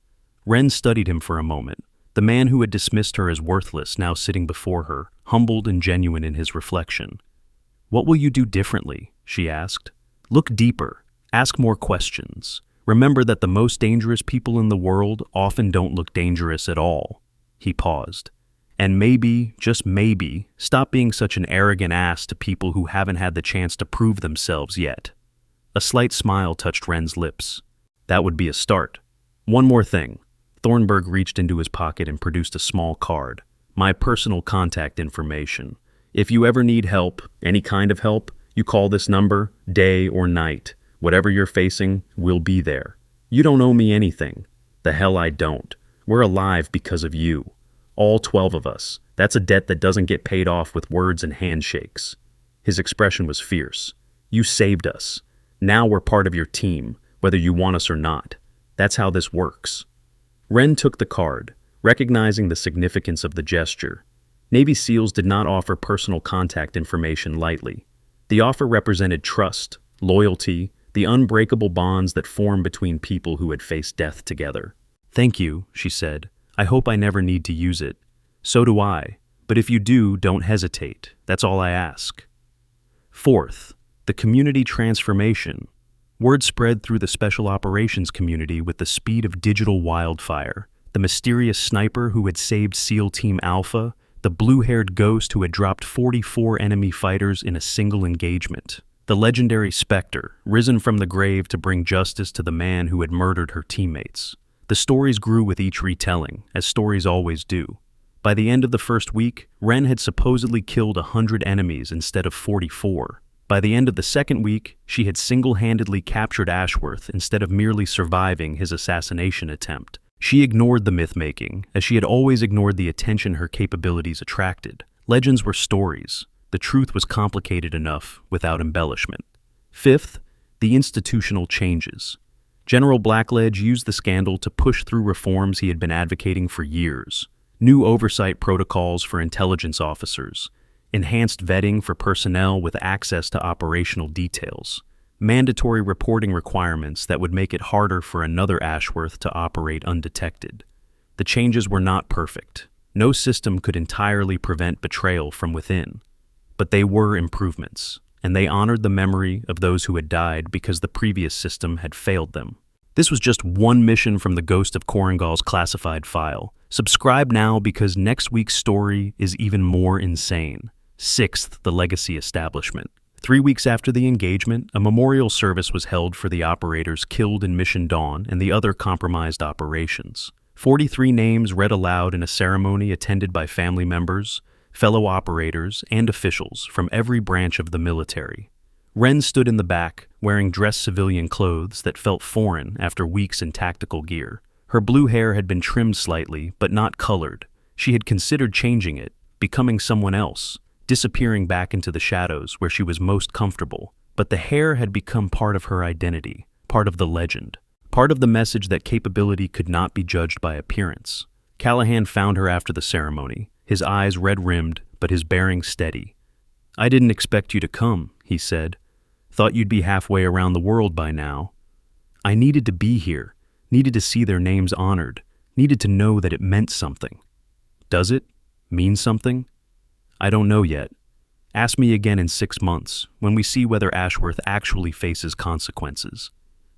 Wren studied him for a moment. The man who had dismissed her as worthless now sitting before her, humbled and genuine in his reflection. "What will you do differently?" she asked. "Look deeper. Ask more questions. Remember that the most dangerous people in the world often don't look dangerous at all." He paused. "And maybe, just maybe, stop being such an arrogant ass to people who haven't had the chance to prove themselves yet." A slight smile touched Wren's lips. "That would be a start. One more thing." Thornburg reached into his pocket and produced a small card. "My personal contact information. If you ever need help, any kind of help, you call this number, day or night. Whatever you're facing, we'll be there. You don't owe me anything. The hell I don't. We're alive because of you. All 12 of us. That's a debt that doesn't get paid off with words and handshakes." His expression was fierce. "You saved us. Now we're part of your team, whether you want us or not. That's how this works." Wren took the card, recognizing the significance of the gesture. Navy SEALs did not offer personal contact information lightly. The offer represented trust, loyalty, the unbreakable bonds that form between people who had faced death together. "Thank you," she said. "I hope I never need to use it." "So do I. But if you do, don't hesitate. That's all I ask. Fourth, the community transformation. Word spread through the special operations community with the speed of digital wildfire. The mysterious sniper who had saved SEAL Team Alpha, the blue-haired ghost who had dropped 44 enemy fighters in a single engagement. The legendary Spectre, risen from the grave to bring justice to the man who had murdered her teammates. The stories grew with each retelling, as stories always do. By the end of the first week, Wren had supposedly killed 100 enemies instead of 44. By the end of the second week, she had single-handedly captured Ashworth instead of merely surviving his assassination attempt. She ignored the myth-making, as she had always ignored the attention her capabilities attracted. Legends were stories. The truth was complicated enough without embellishment. Fifth, the institutional changes. General Blackledge used the scandal to push through reforms he had been advocating for years. New oversight protocols for intelligence officers, enhanced vetting for personnel with access to operational details, mandatory reporting requirements that would make it harder for another Ashworth to operate undetected. The changes were not perfect. No system could entirely prevent betrayal from within. But they were improvements, and they honored the memory of those who had died because the previous system had failed them. This was just one mission from the Ghost of Korengal's classified file. Subscribe now because next week's story is even more insane. Sixth, the legacy establishment. 3 weeks after the engagement, a memorial service was held for the operators killed in Mission Dawn and the other compromised operations. 43 names read aloud in a ceremony attended by family members, fellow operators, and officials from every branch of the military. Wren stood in the back, wearing dress civilian clothes that felt foreign after weeks in tactical gear. Her blue hair had been trimmed slightly, but not colored. She had considered changing it, becoming someone else, disappearing back into the shadows where she was most comfortable. But the hair had become part of her identity, part of the legend, part of the message that capability could not be judged by appearance. Callahan found her after the ceremony, his eyes red-rimmed, but his bearing steady. "I didn't expect you to come," he said. "Thought you'd be halfway around the world by now." "I needed to be here, needed to see their names honored, needed to know that it meant something." "Does it mean something?" "I don't know yet. Ask me again in 6 months, when we see whether Ashworth actually faces consequences."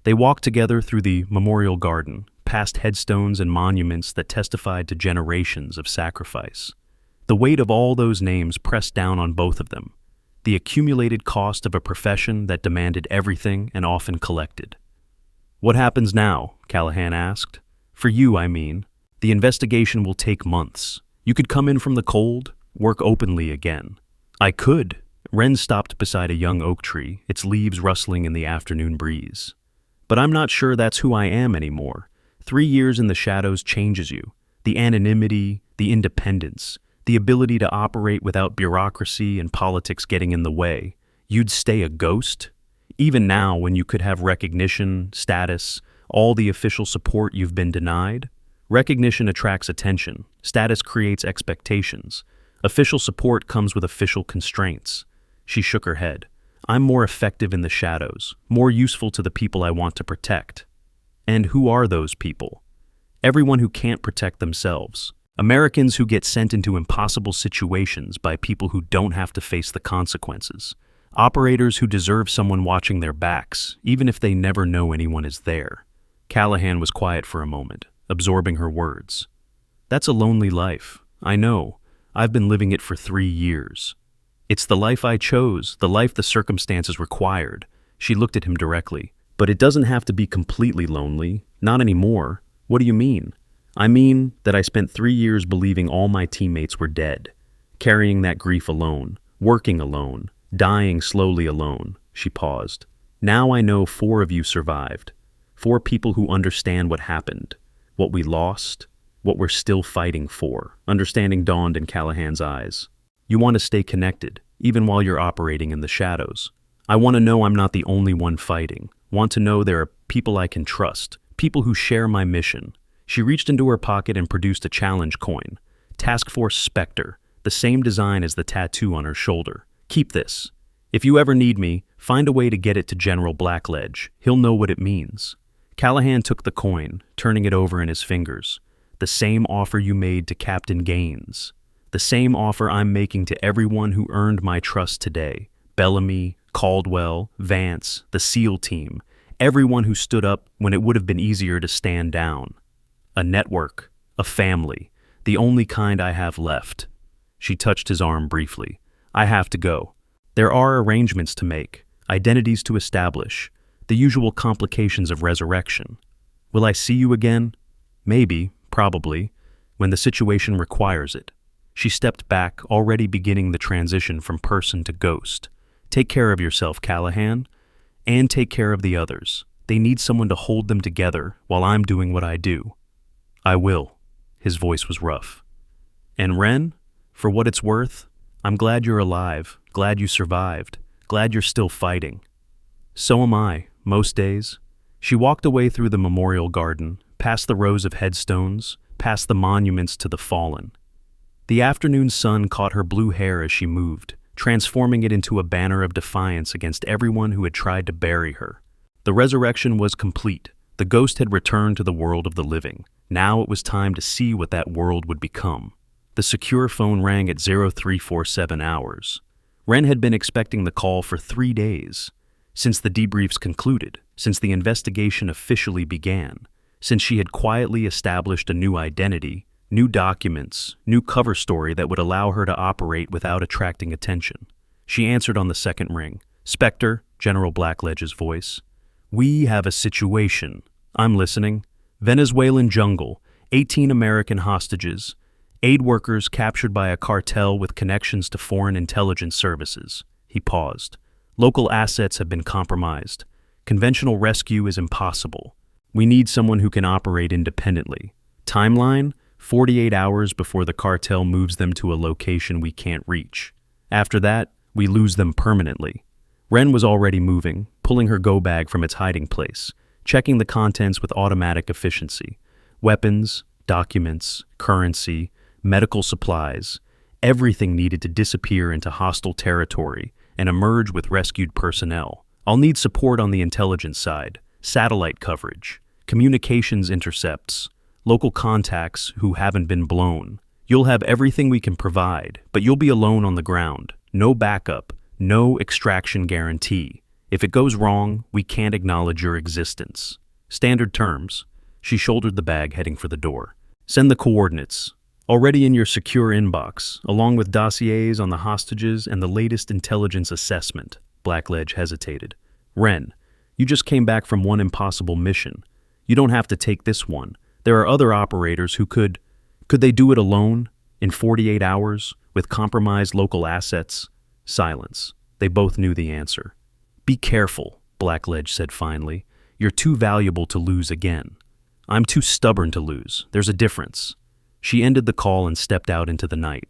They walked together through the memorial garden, past headstones and monuments that testified to generations of sacrifice. The weight of all those names pressed down on both of them, the accumulated cost of a profession that demanded everything and often collected. "What happens now?" Callahan asked. "For you, I mean. The investigation will take months. You could come in from the cold, work openly again." "I could." Wren stopped beside a young oak tree, its leaves rustling in the afternoon breeze. "But I'm not sure that's who I am anymore. 3 years in the shadows changes you. The anonymity, the independence, the ability to operate without bureaucracy and politics getting in the way. You'd stay a ghost? Even now, when you could have recognition, status, all the official support you've been denied? Recognition attracts attention. Status creates expectations. Official support comes with official constraints." She shook her head. "I'm more effective in the shadows, more useful to the people I want to protect." "And who are those people?" "Everyone who can't protect themselves. Americans who get sent into impossible situations by people who don't have to face the consequences. Operators who deserve someone watching their backs, even if they never know anyone is there." Callahan was quiet for a moment, absorbing her words. "That's a lonely life. I know. I've been living it for 3 years. It's the life I chose, the life the circumstances required." She looked at him directly. "But it doesn't have to be completely lonely. Not anymore." "What do you mean?" "I mean that I spent 3 years believing all my teammates were dead, carrying that grief alone, working alone, dying slowly alone." She paused. "Now I know 4 of you survived. 4 people who understand what happened, what we lost, what we're still fighting for." Understanding dawned in Callahan's eyes. "You want to stay connected, even while you're operating in the shadows. I want to know I'm not the only one fighting. Want to know there are people I can trust, people who share my mission." She reached into her pocket and produced a challenge coin. Task Force Spectre, the same design as the tattoo on her shoulder. "Keep this. If you ever need me, find a way to get it to General Blackledge. He'll know what it means." Callahan took the coin, turning it over in his fingers. "The same offer you made to Captain Gaines. The same offer I'm making to everyone who earned my trust today. Bellamy, Caldwell, Vance, the SEAL team, everyone who stood up when it would have been easier to stand down. A network, a family, the only kind I have left. She touched his arm briefly. I have to go. There are arrangements to make, identities to establish, the usual complications of resurrection. Will I see you again? Maybe, probably, when the situation requires it. She stepped back, already beginning the transition from person to ghost. Take care of yourself, Callahan, and take care of the others. They need someone to hold them together while I'm doing what I do. I will. His voice was rough. And Ren, for what it's worth, I'm glad you're alive, glad you survived, glad you're still fighting. So am I, most days. She walked away through the memorial garden, past the rows of headstones, past the monuments to the fallen. The afternoon sun caught her blue hair as she moved, transforming it into a banner of defiance against everyone who had tried to bury her. The resurrection was complete. The ghost had returned to the world of the living. Now it was time to see what that world would become. The secure phone rang at 0347 hours. Ren had been expecting the call for 3 days. Since the debriefs concluded, since the investigation officially began, since she had quietly established a new identity, new documents, new cover story that would allow her to operate without attracting attention. She answered on the second ring. Spectre, General Blackledge's voice. We have a situation. I'm listening. Venezuelan jungle, 18 American hostages, aid workers captured by a cartel with connections to foreign intelligence services. He paused. Local assets have been compromised. Conventional rescue is impossible. We need someone who can operate independently. Timeline? 48 hours before the cartel moves them to a location we can't reach. After that, we lose them permanently. Ren was already moving, pulling her go bag from its hiding place, checking the contents with automatic efficiency. Weapons, documents, currency, medical supplies, everything needed to disappear into hostile territory and emerge with rescued personnel. I'll need support on the intelligence side, satellite coverage, communications intercepts, local contacts who haven't been blown. You'll have everything we can provide, but you'll be alone on the ground. No backup, no extraction guarantee. If it goes wrong, we can't acknowledge your existence. Standard terms. She shouldered the bag, heading for the door. Send the coordinates. Already in your secure inbox, along with dossiers on the hostages and the latest intelligence assessment. Blackledge hesitated. Ren, you just came back from one impossible mission. You don't have to take this one. There are other operators who could they do it alone, in 48 hours, with compromised local assets? Silence. They both knew the answer. Be careful, Blackledge said finally. You're too valuable to lose again. I'm too stubborn to lose. There's a difference. She ended the call and stepped out into the night.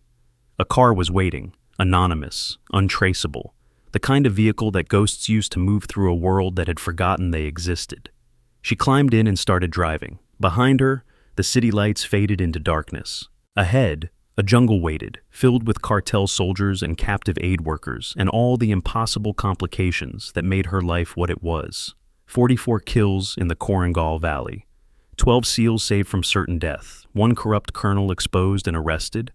A car was waiting, anonymous, untraceable, the kind of vehicle that ghosts use to move through a world that had forgotten they existed. She climbed in and started driving. Behind her, the city lights faded into darkness. Ahead, a jungle waited, filled with cartel soldiers and captive aid workers and all the impossible complications that made her life what it was. 44 kills in the Korengal Valley. 12 SEALs saved from certain death, 1 corrupt colonel exposed and arrested,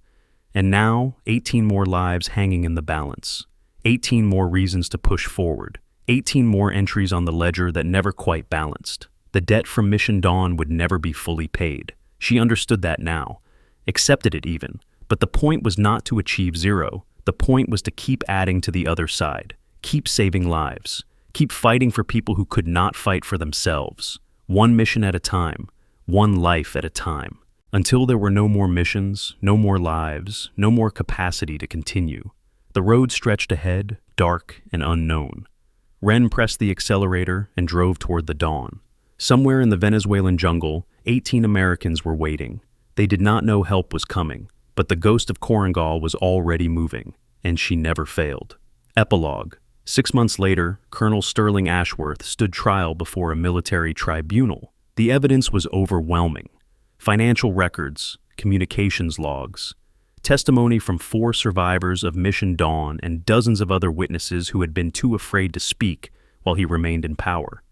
and now 18 more lives hanging in the balance. 18 more reasons to push forward. 18 more entries on the ledger that never quite balanced. The debt from Mission Dawn would never be fully paid. She understood that now, accepted it even. But the point was not to achieve zero. The point was to keep adding to the other side, keep saving lives, keep fighting for people who could not fight for themselves. One mission at a time, one life at a time, until there were no more missions, no more lives, no more capacity to continue. The road stretched ahead, dark and unknown. Ren pressed the accelerator and drove toward the dawn. Somewhere in the Venezuelan jungle, 18 Americans were waiting. They did not know help was coming, but the ghost of Korengal was already moving, and she never failed. Epilogue. 6 months later, Colonel Sterling Ashworth stood trial before a military tribunal. The evidence was overwhelming. Financial records, communications logs, testimony from 4 survivors of Mission Dawn and dozens of other witnesses who had been too afraid to speak while he remained in power.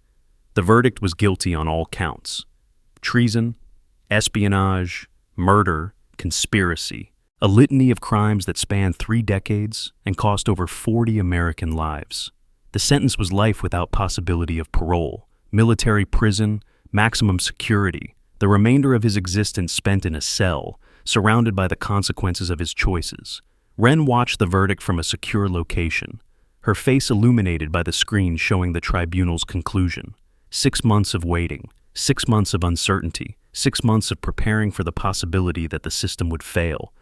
The verdict was guilty on all counts. Treason, espionage, murder, conspiracy. A litany of crimes that spanned 3 decades and cost over 40 American lives. The sentence was life without possibility of parole, military prison, maximum security, the remainder of his existence spent in a cell, surrounded by the consequences of his choices. Wren watched the verdict from a secure location, her face illuminated by the screen showing the tribunal's conclusion. 6 months of waiting, 6 months of uncertainty, 6 months of preparing for the possibility that the system would fail.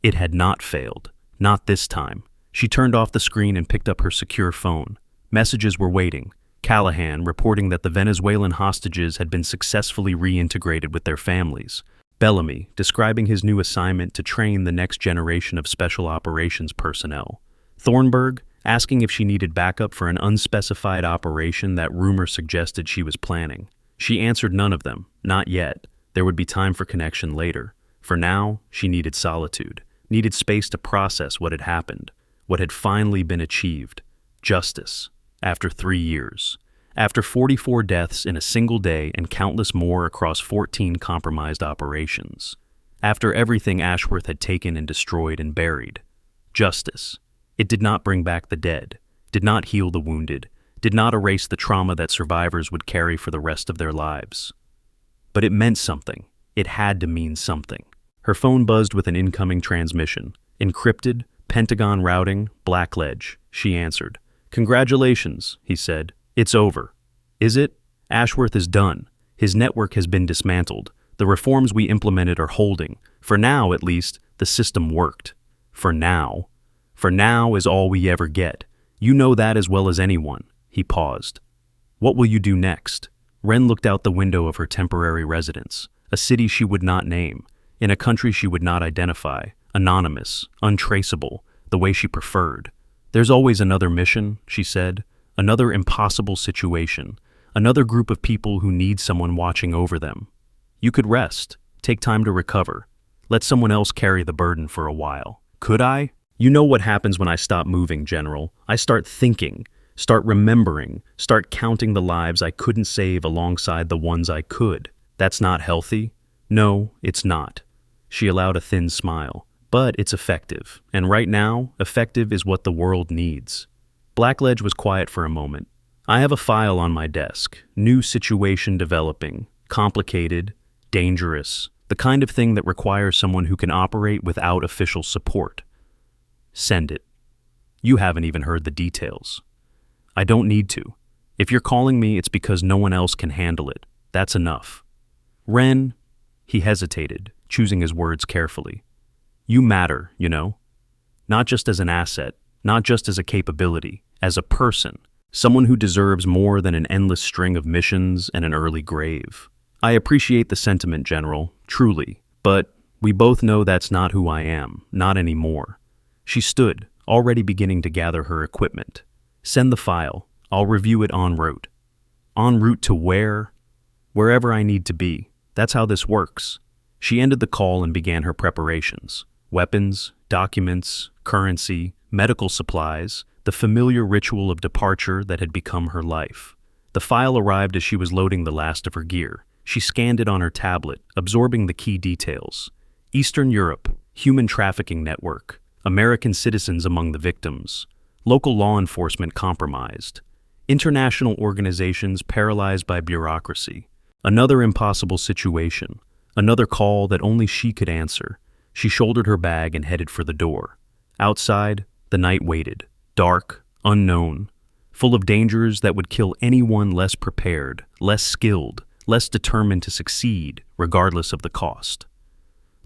It had not failed. Not this time. She turned off the screen and picked up her secure phone. Messages were waiting. Callahan reporting that the Venezuelan hostages had been successfully reintegrated with their families. Bellamy describing his new assignment to train the next generation of special operations personnel. Thornburg asking if she needed backup for an unspecified operation that rumor suggested she was planning. She answered none of them, not yet. There would be time for connection later. For now, she needed solitude, needed space to process what had happened, what had finally been achieved. Justice. After 3 years. After 44 deaths in a single day and countless more across 14 compromised operations. After everything Ashworth had taken and destroyed and buried. Justice. It did not bring back the dead, did not heal the wounded, did not erase the trauma that survivors would carry for the rest of their lives. But it meant something. It had to mean something. Her phone buzzed with an incoming transmission. Encrypted, Pentagon routing, Blackledge. She answered. "Congratulations," he said. "It's over." "Is it?" "Ashworth is done. His network has been dismantled. The reforms we implemented are holding. For now, at least, the system worked. For now. For now is all we ever get. You know that as well as anyone." He paused. "What will you do next?" Wren looked out the window of her temporary residence, a city she would not name, in a country she would not identify, anonymous, untraceable, the way she preferred. "There's always another mission," she said, "another impossible situation, another group of people who need someone watching over them. You could rest, take time to recover, let someone else carry the burden for a while." "Could I?" "You know what happens when I stop moving, General. I start thinking, start remembering, start counting the lives I couldn't save alongside the ones I could. That's not healthy." "No, it's not." She allowed a thin smile. "But it's effective, and right now, effective is what the world needs." Blackledge was quiet for a moment. "I have a file on my desk, new situation developing, complicated, dangerous, the kind of thing that requires someone who can operate without official support." "Send it." "You haven't even heard the details." "I don't need to. If you're calling me, it's because no one else can handle it. That's enough." "Wren," he hesitated, choosing his words carefully. "You matter, you know. Not just as an asset, not just as a capability, as a person, someone who deserves more than an endless string of missions and an early grave. I appreciate the sentiment, General, truly, but we both know that's not who I am, not anymore." She stood, already beginning to gather her equipment. "Send the file. I'll review it en route." "En route to where?" "Wherever I need to be. That's how this works." She ended the call and began her preparations. Weapons, documents, currency, medical supplies, the familiar ritual of departure that had become her life. The file arrived as she was loading the last of her gear. She scanned it on her tablet, absorbing the key details. Eastern Europe, human trafficking network, American citizens among the victims, local law enforcement compromised, international organizations paralyzed by bureaucracy. Another impossible situation, another call that only she could answer. She shouldered her bag and headed for the door. Outside, the night waited, dark, unknown, full of dangers that would kill anyone less prepared, less skilled, less determined to succeed, regardless of the cost.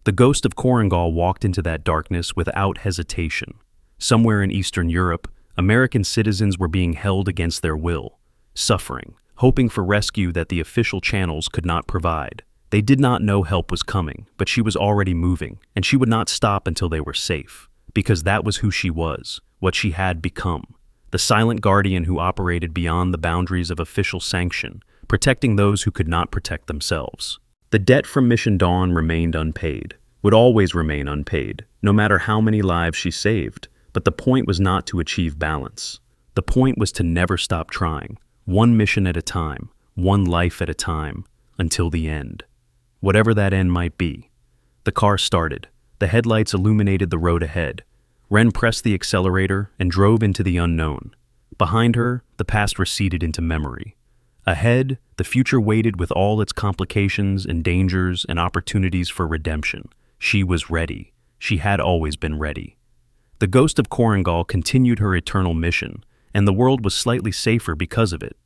The ghost of Korengal walked into that darkness without hesitation. Somewhere in Eastern Europe, American citizens were being held against their will, suffering, hoping for rescue that the official channels could not provide. They did not know help was coming, but she was already moving, and she would not stop until they were safe, because that was who she was, what she had become, the silent guardian who operated beyond the boundaries of official sanction, protecting those who could not protect themselves. The debt from Mission Dawn remained unpaid, would always remain unpaid, no matter how many lives she saved, but the point was not to achieve balance. The point was to never stop trying, one mission at a time, one life at a time, until the end. Whatever that end might be. The car started. The headlights illuminated the road ahead. Ren pressed the accelerator and drove into the unknown. Behind her, the past receded into memory. Ahead, the future waited with all its complications and dangers and opportunities for redemption. She was ready. She had always been ready. The ghost of Korengal continued her eternal mission, and the world was slightly safer because of it.